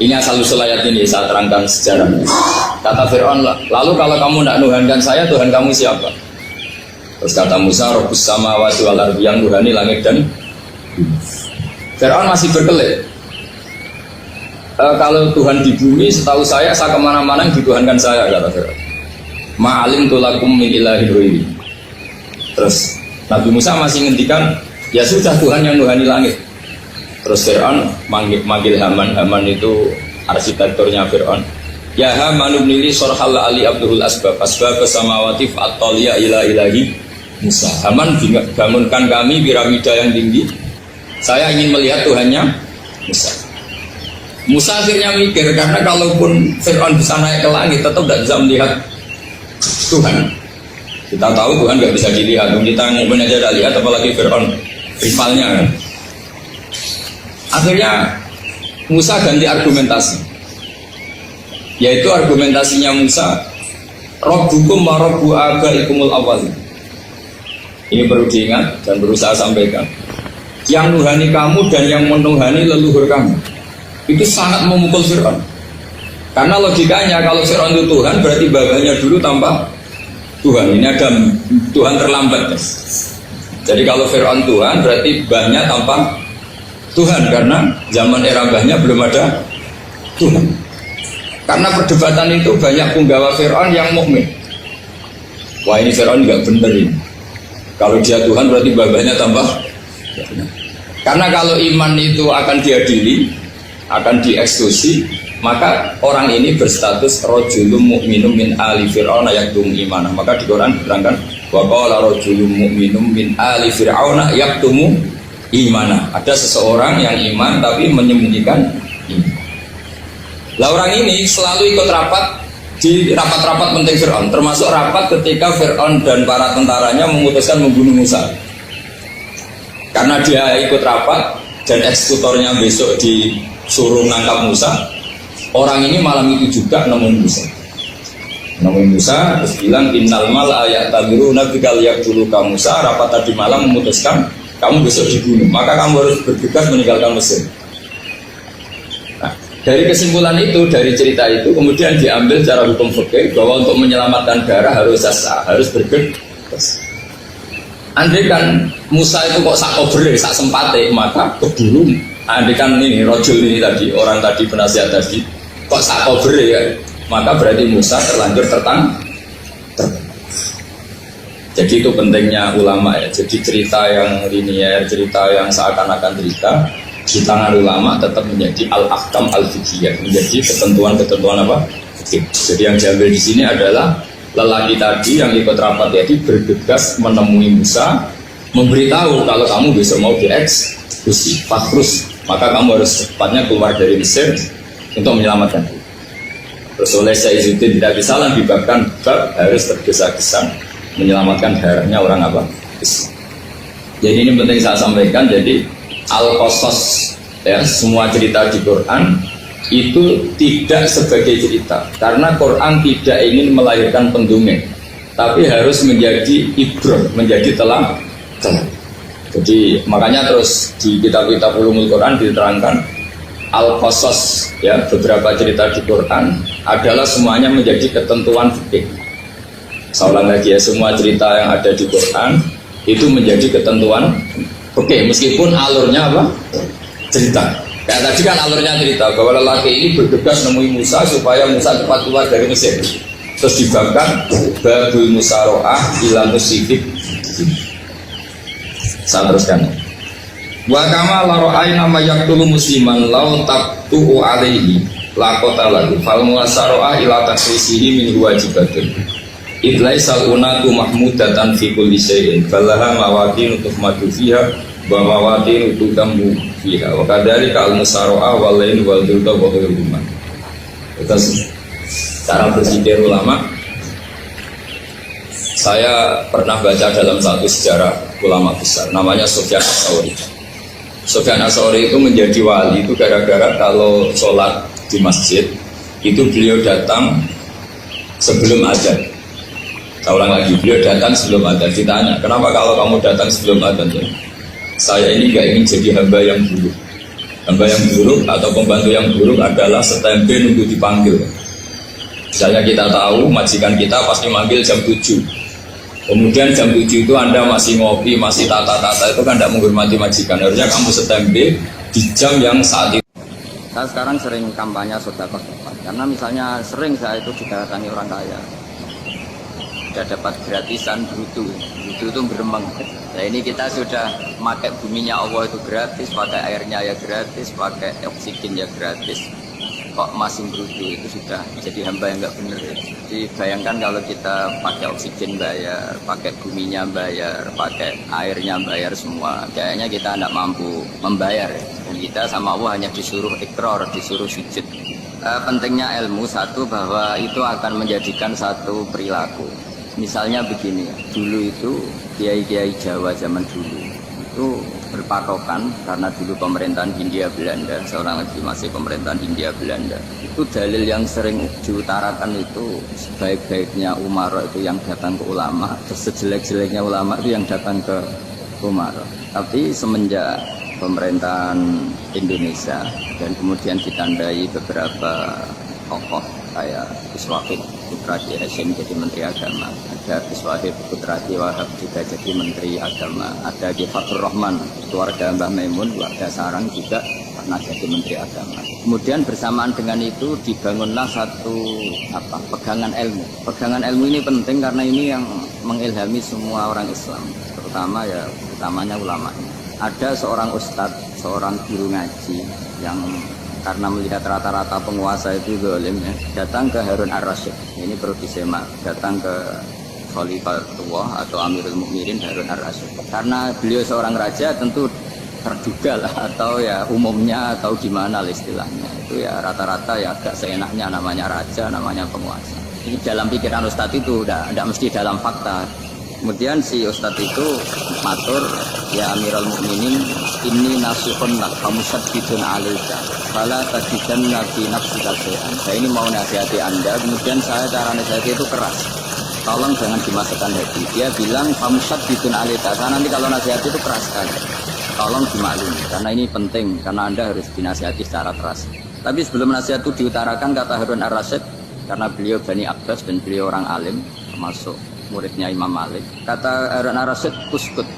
Ini asal usul ayat ini saya terangkan sejarahnya. Kata Fir'aun, lalu kalau kamu tidak nuhankan saya, Tuhan kamu siapa? Terus kata Musa, Rabbus samawati wal ardi, yang nuhani langit dan bumi. Fir'aun masih berkelit. Kalau Tuhan di bumi, setahu saya kemana-mana yang dituhankan saya, kata Fir'aun. Ma'alim tulakum min ilahi ghairi. Terus Nabi Musa masih ngendikan, ya sudah Tuhan yang nuhani langit. Terus Fir'aun manggil Haman. Haman itu arsitekturnya Fir'aun. Ya Haman ibnili sorhal ali abdul asbab samawati fa'atoliya ila ilahi Musa. Haman bangunkan kami piramida yang tinggi. Saya ingin melihat Tuhannya Musa. Musa akhirnya mikir, karena kalaupun Fir'aun bisa naik ke langit tetap tidak bisa melihat Tuhan. Kita tahu Tuhan nggak bisa dilihat. Kita ngomong aja tidak lihat, apalagi Fir'aun rivalnya kan. Akhirnya Musa ganti argumentasi, yaitu argumentasinya Musa, Rabbukum wa Rabbu abaikumul awal. Ini perlu diingat dan berusaha sampaikan. Yang nuhani kamu dan yang menuhani leluhur kamu, itu sangat memukul Fir'aun. Karena logikanya kalau Fir'aun itu Tuhan, berarti babanya dulu tanpa Tuhan. Ini ada Tuhan terlambat. Jadi kalau Fir'aun Tuhan, berarti bahnya tanpa Tuhan, karena zaman era bahnya belum ada Tuhan. Karena perdebatan itu banyak punggawa Fir'aun yang mukmin. Wah, ini Fir'aun nggak bener ini. Kalau dia Tuhan berarti babanya tambah. Karena kalau iman itu akan diadili, akan dieksekusi, maka orang ini berstatus rojulum mukminum min ali Fir'aun yaktum imanah. Maka di Quran diterangkan wa qala rojulum mukminum min ali Fir'aun yaktumu imanah. Ada seseorang yang iman tapi menyembunyikan iman. Lah orang ini selalu ikut rapat di rapat-rapat penting Fir'aun, termasuk rapat ketika Fir'aun dan para tentaranya memutuskan membunuh Musa. Karena dia ikut rapat dan eksekutornya besok disuruh nangkap Musa, orang ini malam itu juga nemuin Musa terus bilang innal mal ayat tabiru nabikal yakdulu ka Musa. Rapat tadi malam memutuskan kamu besok dibunuh, maka kamu harus bergegas meninggalkan Mesir. Nah, dari kesimpulan itu, dari cerita itu kemudian diambil cara hukum fikih bahwa untuk menyelamatkan darah harus bergegas. Andai kan Musa itu kok sak kobre, sak sempate, maka keburu. Andai kan ini rojul ini tadi, orang tadi penasihat tadi, kok sak kobre ya, maka berarti Musa terlanjur terbang. Jadi itu pentingnya ulama ya. Jadi cerita yang linier, cerita yang seakan-akan cerita, di tangan ulama tetap menjadi al-ahkam al-fiqhiyah, menjadi ketentuan-ketentuan apa? Jadi yang diambil di sini adalah lelaki tadi yang ikut rapat tadi bergegas menemui Musa, memberitahu kalau kamu besok mau dieksekusi, fakrus, maka kamu harus cepatnya keluar dari Mesir untuk menyelamatkan diri. Terus oleh Syaizuddin tidak disalah dibabkan bab harus tergesa-gesa menyelamatkan darahnya orang apa? Islam. Jadi ini penting saya sampaikan. Jadi al-qasas ya, semua cerita di Quran itu tidak sebagai cerita, karena Quran tidak ingin melahirkan pendongeng, tapi harus menjadi ibrah, menjadi teladan. Jadi makanya terus di kitab-kitab ulumul Quran diterangkan al-qasas ya, beberapa cerita di Quran adalah semuanya menjadi ketentuan fikih. Saya ulang lagi ya, semua cerita yang ada di Quran itu menjadi ketentuan fikih, meskipun alurnya apa? Cerita. Kayak tadi kan alurnya cerita bahwa lelaki ini bergegas nemui Musa supaya Musa cepat keluar dari Mesir. Terus dibabkan babul musaroah ila musibik. Saya teruskan. Wa kama la ra'ayna ma yaqtulu musliman law tabtu alaihi la qatalahu fal musaroah ila takrisihi min wajibatin. Idlaisal unatu mahmudatan fi kulli syai'in falaha mawatin untuk madu fiha wa mawatin untuk dambu fiha wa kadzalika al musara'a wal lain wal dirda wa ghairuhuma. Terus cara berpikir ulama, saya pernah baca dalam satu sejarah ulama besar namanya Sufyan Ats-Tsauri. Sufyan Ats-Tsauri itu menjadi wali itu gara-gara kalau sholat di masjid itu beliau datang sebelum adzan. Saya ulang lagi, beliau datang sebelum adzan. Ditanya, kenapa kalau kamu datang sebelum adzan? Saya ini gak ingin jadi hamba yang buruk. Hamba yang buruk atau pembantu yang buruk adalah setempe nunggu dipanggil. Misalnya kita tahu majikan kita pasti manggil jam 7. Kemudian jam 7 itu Anda masih ngopi, masih tata-tata, itu kan tidak menghormati majikan. Harusnya kamu setempe di jam yang saat itu. Saya sekarang sering kampanye sedekah tepat, karena misalnya sering saya itu didatangi orang kaya, sudah dapat gratisan bruto itu berembang. Nah ini kita sudah pakai buminya Allah itu gratis, pakai airnya ya gratis, pakai oksigen ya gratis. Kok masih bruto itu sudah jadi hamba yang nggak benar ya. Jadi bayangkan kalau kita pakai oksigen bayar, pakai buminya bayar, pakai airnya bayar semua, kayaknya kita tidak mampu membayar ya. Dan kita sama Allah hanya disuruh ikrar, disuruh sujud. Pentingnya ilmu satu bahwa itu akan menjadikan satu perilaku. Misalnya begini ya, dulu itu kiai-kiai Jawa zaman dulu itu berpatokan karena dulu pemerintahan Hindia Belanda, seorang lagi masih pemerintahan Hindia Belanda. Itu dalil yang sering diutarakan itu sebaik-baiknya umara itu yang datang ke ulama, sejelek-jeleknya ulama itu yang datang ke umara. Tapi semenjak pemerintahan Indonesia dan kemudian ditandai beberapa tokoh kayak Gus Wahid Putra Ki Hasyim jadi Menteri Agama, ada Gus Wahid Putra Ki Wahab juga jadi Menteri Agama, ada Ki Fathur Rahman keluarga Mbah Maimun keluarga Sarang juga pernah jadi Menteri Agama. Kemudian bersamaan dengan itu dibangunlah satu pegangan ilmu. Pegangan ilmu ini penting karena ini yang mengilhami semua orang Islam, terutama ya utamanya ulama. Ada seorang ustadz, seorang guru ngaji yang karena melihat rata-rata penguasa itu zalim ya, datang ke Harun Ar-Rasyid. Ini perlu disemak, datang ke Khalifatullah atau Amirul Mukminin Harun Ar-Rasyid. Karena beliau seorang raja tentu terduga lah, atau ya umumnya atau gimana istilahnya. Itu ya rata-rata ya agak seenaknya namanya raja, namanya penguasa. Ini dalam pikiran ustadz itu tidak mesti dalam fakta. Kemudian si ustadz itu matur, ya Amirul Mukminin, ini nasihun lak famusaddidun alaika fala tajidanna fi nafsika syai'an. Saya ini mau nasihati Anda, kemudian saya cara nasihati itu keras. Tolong jangan dimasukkan hati. Dia bilang famusaddidun alaika. Saya nanti kalau nasihati itu keras sekali. Tolong dimaklumi karena ini penting, karena Anda harus dinasihati secara keras. Tapi sebelum nasihat itu diutarakan, kata Harun Ar-Rasyid, karena beliau Bani Abbas dan beliau orang alim, termasuk muridnya Imam Malik. Kata Harun Ar-Rasyid, uskut,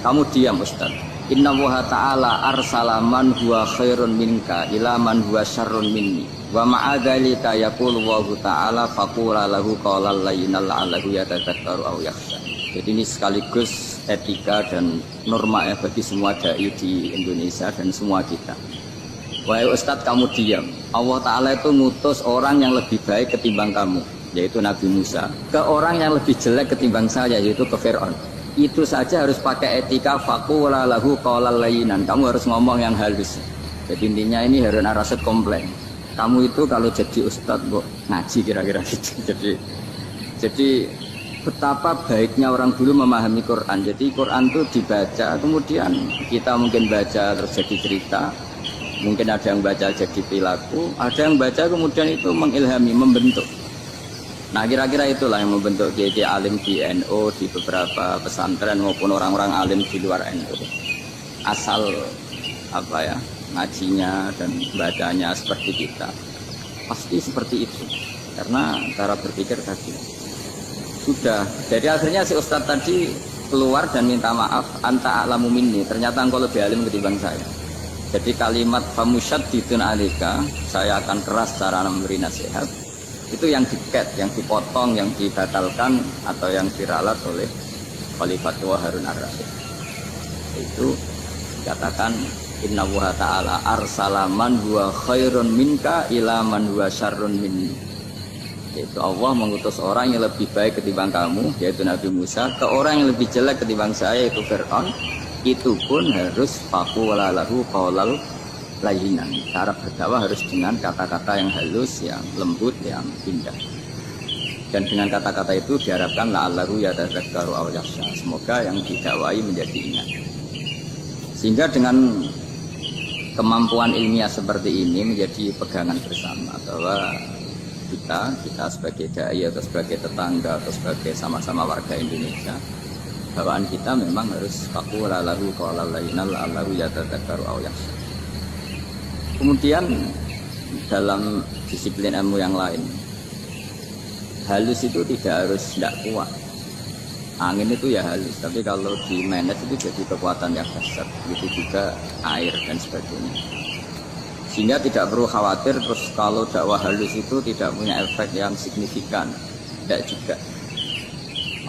kamu diam Ustaz. Inna Allaha ta'ala arsala man huwa khairun minka ila man huwa syarrun minni wa ma'adhalika yaqulu Allahu ta'ala faqula lahu qawlan layyinan la'allahu yatadzakkaru aw yakhsha. Jadi ini sekaligus etika dan norma ya bagi semua dai di Indonesia dan semua kita. Wahai Ustadz, kamu diam. Allah Ta'ala itu ngutus orang yang lebih baik ketimbang kamu, yaitu Nabi Musa, ke orang yang lebih jelek ketimbang saya, yaitu ke Fir'aun. Itu saja harus pakai etika, faqula lahu qawlan layyinan. Kamu harus ngomong yang halus. Jadi intinya ini Harun Ar-Rasyid komplain, kamu itu kalau jadi ustadz kok ngaji kira-kira gitu. Jadi betapa baiknya orang dulu memahami Quran. Jadi Quran itu dibaca, kemudian kita mungkin baca terus jadi cerita, mungkin ada yang baca jadi perilaku, ada yang baca kemudian itu mengilhami, membentuk. Nah kira-kira itulah yang membentuk kiai alim di NU, di beberapa pesantren maupun orang-orang alim di luar NU. Asal ngajinya dan bacanya seperti kita, pasti seperti itu. Karena cara berpikir tadi sudah. Jadi akhirnya si ustadz tadi keluar dan minta maaf, anta a'lamu minni, ternyata engkau lebih alim ketimbang saya. Jadi kalimat famusaddidun alika, saya akan keras cara memberi nasihat, itu yang diket, yang dipotong, yang dibatalkan atau yang diralat oleh Khalifatullah Harun Ar-Rasyid. Itu dikatakan Inna Allaha ta'ala arsala man huwa khairun minka ila man huwa syarrun minni. Yaitu Allah mengutus orang yang lebih baik ketimbang kamu, yaitu Nabi Musa, ke orang yang lebih jelek ketimbang saya, yaitu Fir'aun. Itu pun harus faqula lahu qawlan layyinan. Cara berdakwah harus dengan kata-kata yang halus, yang lembut, yang indah. Dan dengan kata-kata itu diharapkan la'allahu yatadzakkaru aw yakhsha. Semoga yang didakwai menjadi ingat. Sehingga dengan kemampuan ilmiah seperti ini menjadi pegangan bersama bahwa kita sebagai dai atau sebagai tetangga atau sebagai sama-sama warga Indonesia, bawaan kita memang harus faqula lahu qawlan layyinan la'allahu yatadzakkaru aw yakhsha. Kemudian dalam disiplin ilmu yang lain, halus itu tidak kuat. Angin itu ya halus, tapi kalau di manage itu jadi kekuatan yang besar. Begitu juga air dan sebagainya. Sehingga tidak perlu khawatir terus kalau dakwah halus itu tidak punya efek yang signifikan. Tidak juga.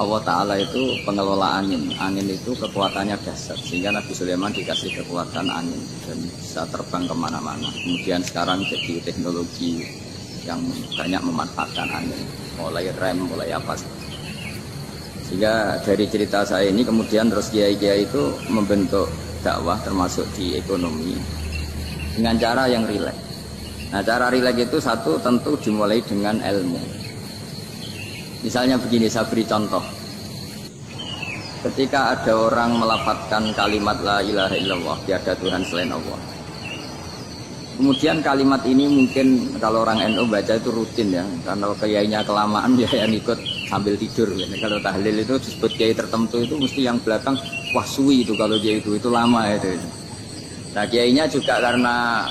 Allah Ta'ala itu pengelola angin. Angin itu kekuatannya dasar. Sehingga Nabi Sulaiman dikasih kekuatan angin dan bisa terbang kemana-mana. Kemudian sekarang jadi teknologi yang banyak memanfaatkan angin. Mulai rem, mulai apa. Sehingga dari cerita saya ini kemudian terus kiai-kiai itu membentuk dakwah termasuk di ekonomi dengan cara yang rileks. Nah, cara rileks itu satu tentu dimulai dengan ilmu. Misalnya begini, saya beri contoh. Ketika ada orang melafadzkan kalimat la ilaha illallah, tiada Tuhan selain Allah. Kemudian kalimat ini mungkin kalau orang NU baca itu rutin ya, karena kiainya kelamaan ya yang ikut sambil tidur. Kalau tahlil itu disebut kiai tertentu itu mesti yang belakang wah suwi itu kalau dia itu lama itu. Nah kiainya juga karena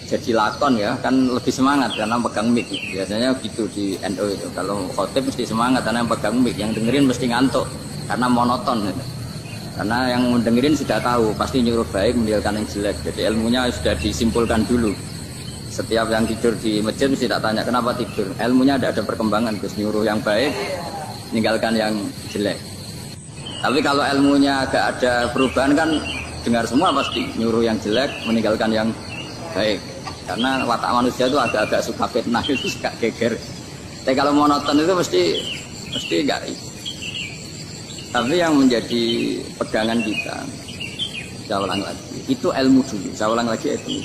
jadi lakon ya kan lebih semangat karena pegang mic. Biasanya gitu di NU itu. Kalau khotib mesti semangat karena yang pegang mic, yang dengerin mesti ngantuk karena monoton gitu. Karena yang mendengerin sudah tahu pasti nyuruh baik meninggalkan yang jelek. Jadi ilmunya sudah disimpulkan dulu. Setiap yang tidur di masjid mesti tak tanya kenapa tidur. Ilmunya tidak ada perkembangan, terus nyuruh yang baik meninggalkan yang jelek. Tapi kalau ilmunya agak ada perubahan kan dengar semua pasti nyuruh yang jelek meninggalkan yang baik. Karena watak manusia itu agak-agak suka fitnah, itu suka geger. Tapi kalau monoton itu mesti enggak. Tapi yang menjadi pegangan kita, saya ulang lagi, itu ilmu dulu. Saya ulang lagi itu.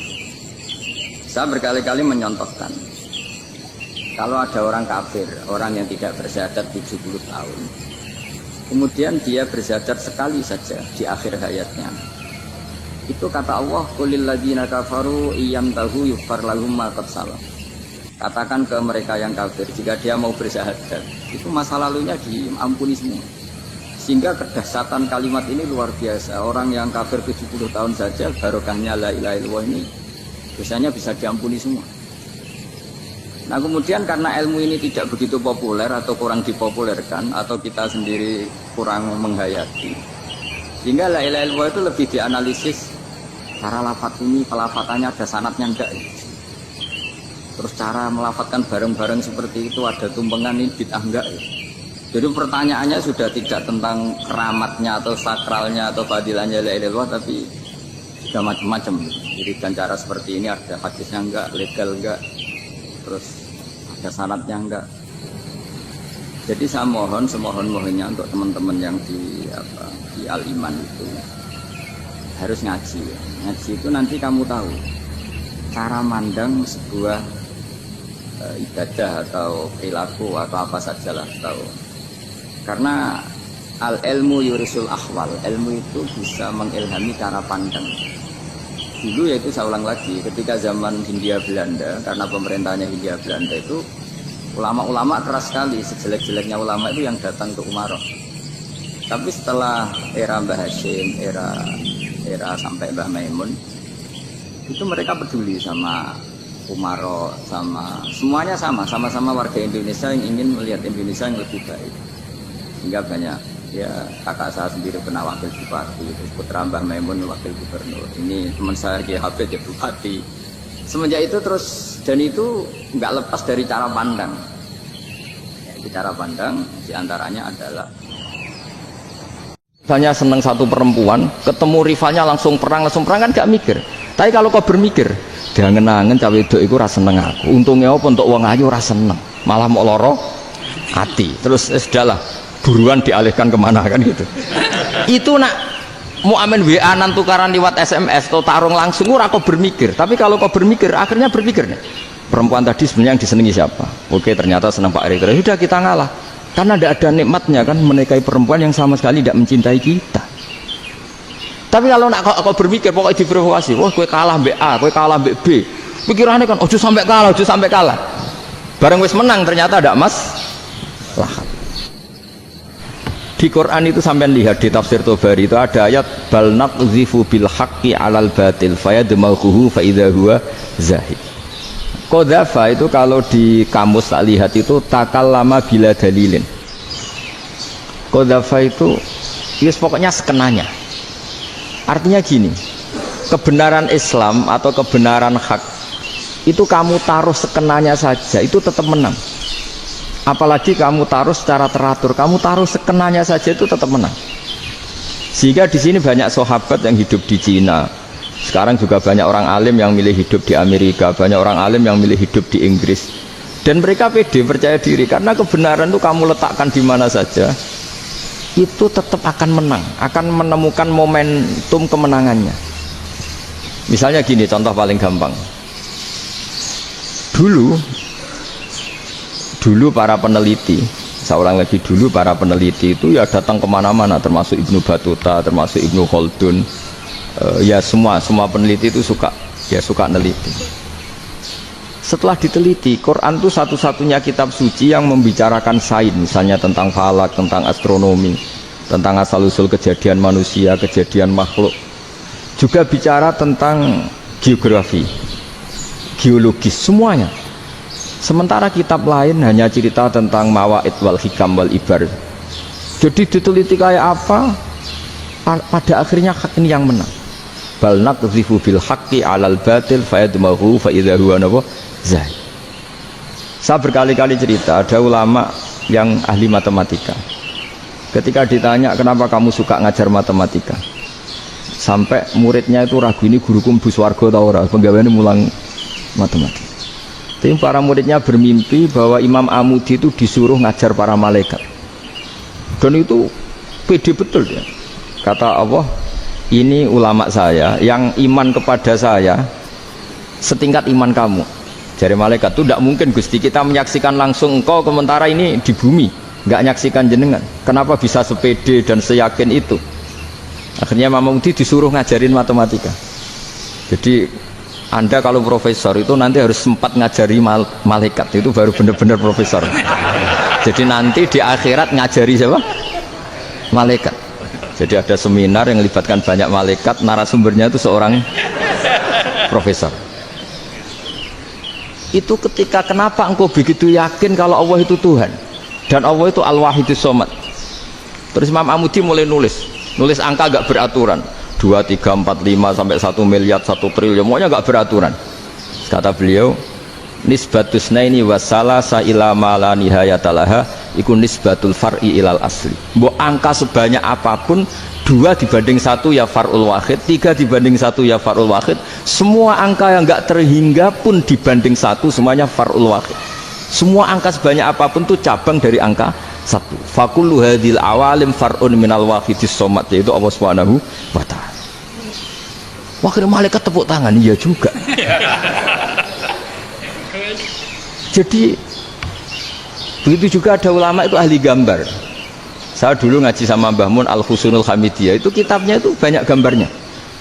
Saya berkali-kali menyontohkan, kalau ada orang kafir, orang yang tidak bersyahadat 70 tahun, kemudian dia bersyahadat sekali saja di akhir hayatnya. Itu kata Allah, qulil ladzina kafaru iyyantahu yughfar lahum ma qad salaf. Katakan ke mereka yang kafir, jika dia mau bersyahadat, itu masa lalunya diampuni semua. Sehingga kedahsyatan kalimat ini luar biasa. Orang yang kafir 70 tahun saja barokahnya la ilaha illallah ini biasanya bisa diampuni semua. Nah kemudian karena ilmu ini tidak begitu populer atau kurang dipopulerkan atau kita sendiri kurang menghayati, sehingga la ilaha illallah itu lebih dianalisis cara lafaz ini, pelafatannya ada sanadnya enggak ya? Terus cara melafatkan bareng-bareng seperti itu ada tumpengan ini bid'ah enggak ya? Jadi pertanyaannya sudah tidak tentang keramatnya atau sakralnya atau fadilahnya la ilaha illallah, tapi sudah macam-macam. Jadi dan cara seperti ini ada hadisnya enggak, legal enggak, terus ada sanadnya enggak. Jadi saya mohon semohon-mohonnya untuk teman-teman yang di Al-Iman itu harus ngaji. Ngaji itu nanti kamu tahu cara mandang sebuah ibadah atau perilaku atau apa sajalah tahu. Karena al-ilmu yurisul ahwal, ilmu itu bisa mengilhami cara pandang. Dulu yaitu saya ulang lagi, ketika zaman Hindia Belanda, karena pemerintahnya Hindia Belanda itu ulama-ulama keras sekali, sejelek-jeleknya ulama itu yang datang ke Umaroh. Tapi setelah era Mbah Hashim, era sampai Mbah Maimun, itu mereka peduli sama Umaroh, semuanya sama-sama warga Indonesia yang ingin melihat Indonesia yang lebih baik. Hingga banyak ya kakak saya sendiri pernah wakil bupati, terus putra Mbah Maimun wakil gubernur. Ini teman saya Kiai Habib ya bupati. Semenjak itu terus, dan itu nggak lepas dari cara pandang. Ya, cara pandang diantaranya adalah misalnya seneng satu perempuan, ketemu rivalnya langsung perang kan gak mikir. Tapi kalau kau bermikir, diangen-angen cawe wedok iku ora seneng aku. Untungnya apa untuk wong ayu ora seneng, malah mau loro hati. Terus sudahlah, buruan dialihkan kemana kan gitu. Itu nak mau amen WA nan tukaran lewat SMS atau tarung langsung ora kau bermikir. Tapi kalau kau bermikir, akhirnya berpikir nih, perempuan tadi sebenarnya yang disenangi siapa? Oke, ternyata senang Pak Erick. Sudah kita ngalah. Karena tidak ada nikmatnya kan menikahi perempuan yang sama sekali tidak mencintai kita. Tapi kalau nak kau berpikir pokoknya diprovokasi, wah kue kalah mbak A, kue kalah mbak B, pikirannya kan ojo sampai kalah. Bareng wis menang ternyata ada mas lah. Di Quran itu sampai lihat di tafsir Tobari itu ada ayat bal naqzifu bil haqqi 'alal batil fayadmaghuhu fa idza huwa zahid. Qadzafa itu kalau di kamus tak lihat itu takallama bila dalilin. Qadzafa itu yes, pokoknya sekenanya. Artinya gini, kebenaran Islam atau kebenaran hak itu kamu taruh sekenanya saja itu tetap menang. Apalagi kamu taruh secara teratur, kamu taruh sekenanya saja itu tetap menang. Sehingga di sini banyak sahabat yang hidup di Cina. Sekarang juga banyak orang alim yang milih hidup di Amerika, banyak orang alim yang milih hidup di Inggris. Dan mereka pede, percaya diri karena kebenaran itu kamu letakkan di mana saja, itu tetap akan menang, akan menemukan momentum kemenangannya. Misalnya gini, contoh paling gampang. Dulu para peneliti, seorang lagi dulu para peneliti itu ya datang kemana-mana, termasuk Ibnu Battuta, termasuk Ibnu Khaldun, ya semua peneliti itu suka neliti. Setelah diteliti, Quran itu satu-satunya kitab suci yang membicarakan sains, misalnya tentang falak, tentang astronomi, tentang asal-usul kejadian manusia, kejadian makhluk, juga bicara tentang geografi, geologis, semuanya. Sementara kitab lain hanya cerita tentang mawaid wal hikam wal ibar. Jadi diteliti kayak apa, pada akhirnya hak ini yang menang. Bal naqzifu bil haqqi 'alal batil fayadmaghu fa idza huwa zahid. Saya berkali-kali cerita, ada ulama yang ahli matematika. Ketika ditanya kenapa kamu suka ngajar matematika, sampai muridnya itu ragu, ini guruku mlebu swarga ta ora, penggaweane mulang matematika. Tapi para muridnya bermimpi bahwa Imam Amudi itu disuruh ngajar para malaikat. Dan itu pede betul ya. Kata Allah, ini ulama saya yang iman kepada saya setingkat iman kamu. Jadi malaikat itu tidak mungkin Gusti, kita menyaksikan langsung engkau, sementara ini di bumi nggak nyaksikan jenengan. Kenapa bisa sepede dan seyakin itu? Akhirnya Imam Amudi disuruh ngajarin matematika. Jadi Anda kalau profesor itu nanti harus sempat ngajari malaikat, itu baru benar-benar profesor. Jadi nanti di akhirat ngajari siapa? Malaikat. Jadi ada seminar yang melibatkan banyak malaikat, narasumbernya itu seorang profesor. Itu ketika kenapa engkau begitu yakin kalau Allah itu Tuhan dan Allah itu Al-Wahidus Shomad. Terus Imam Amudi mulai nulis angka gak beraturan, 2, 3, 4, 5 sampai 1 miliar, 1 triliun, pokoknya gak beraturan. Kata beliau, nisbatus naini wasalasa ila ma la nihayatalaha iku nisbatul far'i ilal asli. Mbok angka sebanyak apapun, 2 dibanding 1 ya far'ul wahid, 3 dibanding 1 ya far'ul wahid, semua angka yang gak terhingga pun dibanding 1 semuanya far'ul wahid. Semua angka sebanyak apapun itu cabang dari angka 1. Fakullu hadhil awalim far'un minal wahidis shomad, yaitu Allah Subhanahu wa ta'ala. Wakil malaikat tepuk tangan, iya juga. Jadi begitu juga ada ulama itu ahli gambar. Saya dulu ngaji sama Mbah Mun Al-Husunul Hamidiyah, itu kitabnya itu banyak gambarnya.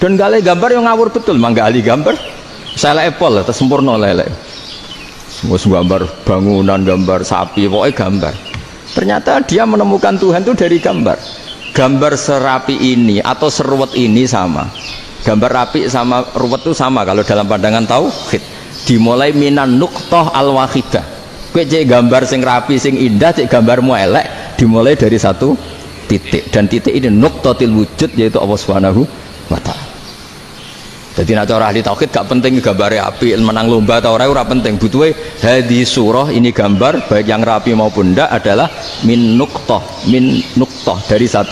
Dan gale gambar yang ngawur betul, mangga ahli gambar. Saya epol, tersempurna lele. Semua gambar bangunan, gambar sapi, pokoknya gambar. Ternyata dia menemukan Tuhan itu dari gambar. Gambar serapi ini atau seruwet ini sama. Gambar rapi sama ruwet itu sama kalau dalam pandangan tauhid. Dimulai minan nuqtah al-wahidah. Kowe cek gambar sing rapi sing indah, cek gambarmu elek, dimulai dari 1 titik, dan titik ini nuqtatil wujud, yaitu Allah Subhanahu wa ta'ala. Jadi nek cara ahli tauhid gak penting gambare apik, menang lomba ta ora penting. Butuhe hadis surah ini gambar baik yang rapi maupun ndak adalah min nuqtah dari 1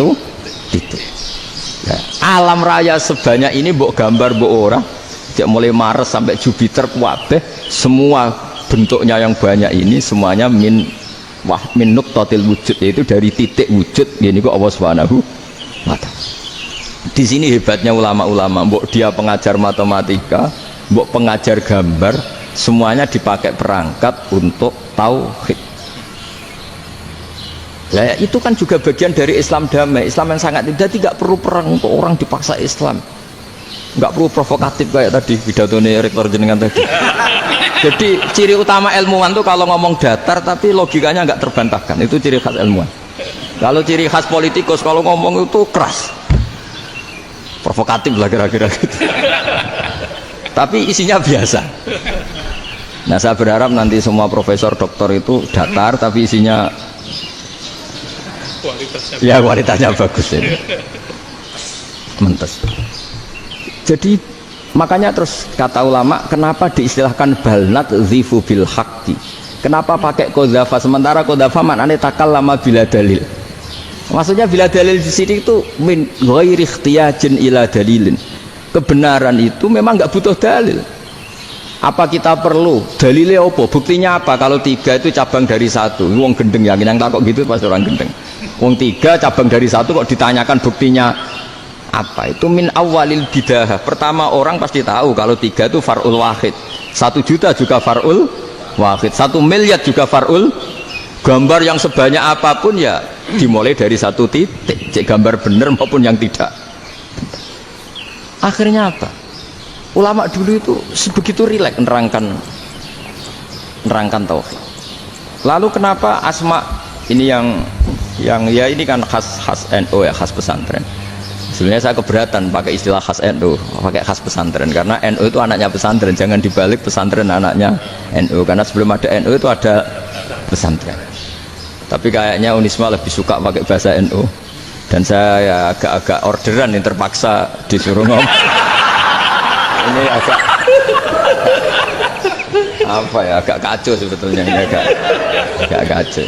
titik. Ya, alam raya sebanyak ini mbok gambar mbok ora, sejak mulai Mars sampai Jupiter kabeh semua bentuknya yang banyak ini semuanya min nuqtatil wujud, yaitu dari titik wujud, ini kok Allah Subhanahu wa ta'ala. Di sini hebatnya ulama-ulama, mbok dia pengajar matematika, mbok pengajar gambar, semuanya dipakai perangkat untuk tauhid. Nah, itu kan juga bagian dari Islam damai, Islam yang sangat tidak perlu perang untuk orang dipaksa Islam. Nggak perlu provokatif kayak tadi pidatonya rektor jenengan tadi. Jadi ciri utama ilmuwan tuh kalau ngomong datar tapi logikanya nggak terbantahkan, itu ciri khas ilmuwan. Kalau ciri khas politikus kalau ngomong itu keras, provokatif lah kira-kira gitu. Tapi isinya biasa. Nah saya berharap nanti semua profesor doktor itu datar tapi isinya kualitasnya bagus ini. Mentes. Jadi makanya terus kata ulama kenapa diistilahkan balnat zifu bil haqqi, kenapa pakai kodhafa sementara kodhafa maknanya takallama bila dalil. Maksudnya bila dalil di sini itu min ghairi ikhtiyajin ila dalilin, kebenaran itu memang nggak butuh dalil. Apa kita perlu dalilnya apa, buktinya apa? Kalau 3 itu cabang dari 1, wong gendeng yang takut gitu pas orang gendeng. Wong 3 cabang dari 1 kok ditanyakan buktinya apa? Itu min awalil bidah. Pertama orang pasti tahu kalau 3 itu far'ul wahid, 1 juta juga far'ul wahid, 1 miliar juga far'ul. Gambar yang sebanyak apapun ya dimulai dari 1 titik, cek gambar bener maupun yang tidak. Akhirnya apa? Ulama dulu itu sebegitu rileks nerangkan tauhid. Lalu kenapa asma ini yang ya ini kan khas NU ya, khas pesantren. Sebenarnya saya keberatan pakai istilah khas NU, pakai khas pesantren karena NU itu anaknya pesantren, jangan dibalik pesantren anaknya NU, karena sebelum ada NU itu ada pesantren. Tapi kayaknya Unisma lebih suka pakai bahasa NU dan saya ya agak-agak orderan yang terpaksa disuruh ngomong. Ini agak apa ya, agak kacau sebetulnya ini, agak kacau.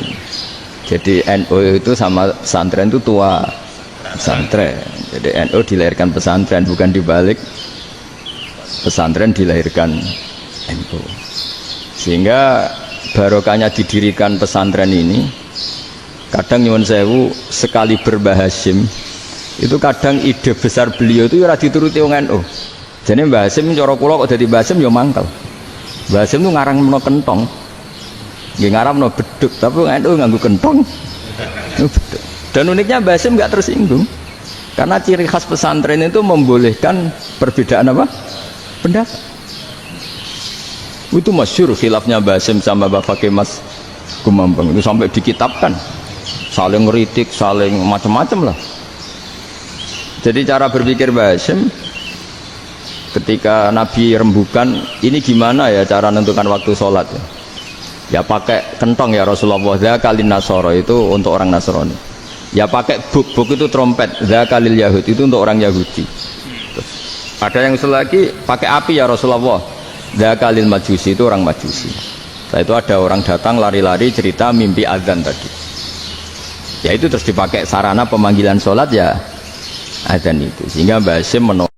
Jadi NU itu sama pesantren itu tua pesantren. Jadi NU dilahirkan pesantren, bukan dibalik pesantren dilahirkan NU. Sehingga barokahnya didirikan pesantren ini. Kadang nyuwun sewu sekali Mbah Hasyim itu kadang ide besar beliau itu ora dituruti wong NU. Jadi Mbah Hasyim cara kula kok dadi Mbah Hasyim ya mangkel. Mbah Hasyim itu ngarangno kentong. Nggih ngaramno beduk, tapi NU nganggo kentong. Beduk. Dan uniknya Mbah Hasyim enggak tersinggung. Karena ciri khas pesantren itu membolehkan perbedaan apa? Pendapat. Itu masyhur khilafnya Mbah Hasyim sama Bapak Kemas Kumambang itu sampai dikitabkan. Saling ngeritik, saling macam-macam lah. Jadi cara berpikir Mbah Hasyim ketika Nabi rembukan, ini gimana ya cara menentukan waktu sholat ya? Ya pakai kentong ya Rasulullah, dzakalin nasara itu untuk orang Nasrani. Ya pakai buk itu trompet, dzakalil Yahud itu untuk orang Yahudi. Terus, ada yang lagi pakai api ya Rasulullah, dzakalil Majusi itu orang Majusi. Setelah itu ada orang datang lari-lari cerita mimpi azan tadi. Ya itu terus dipakai sarana pemanggilan sholat ya azan itu, sehingga Mbah Hasyim menolak.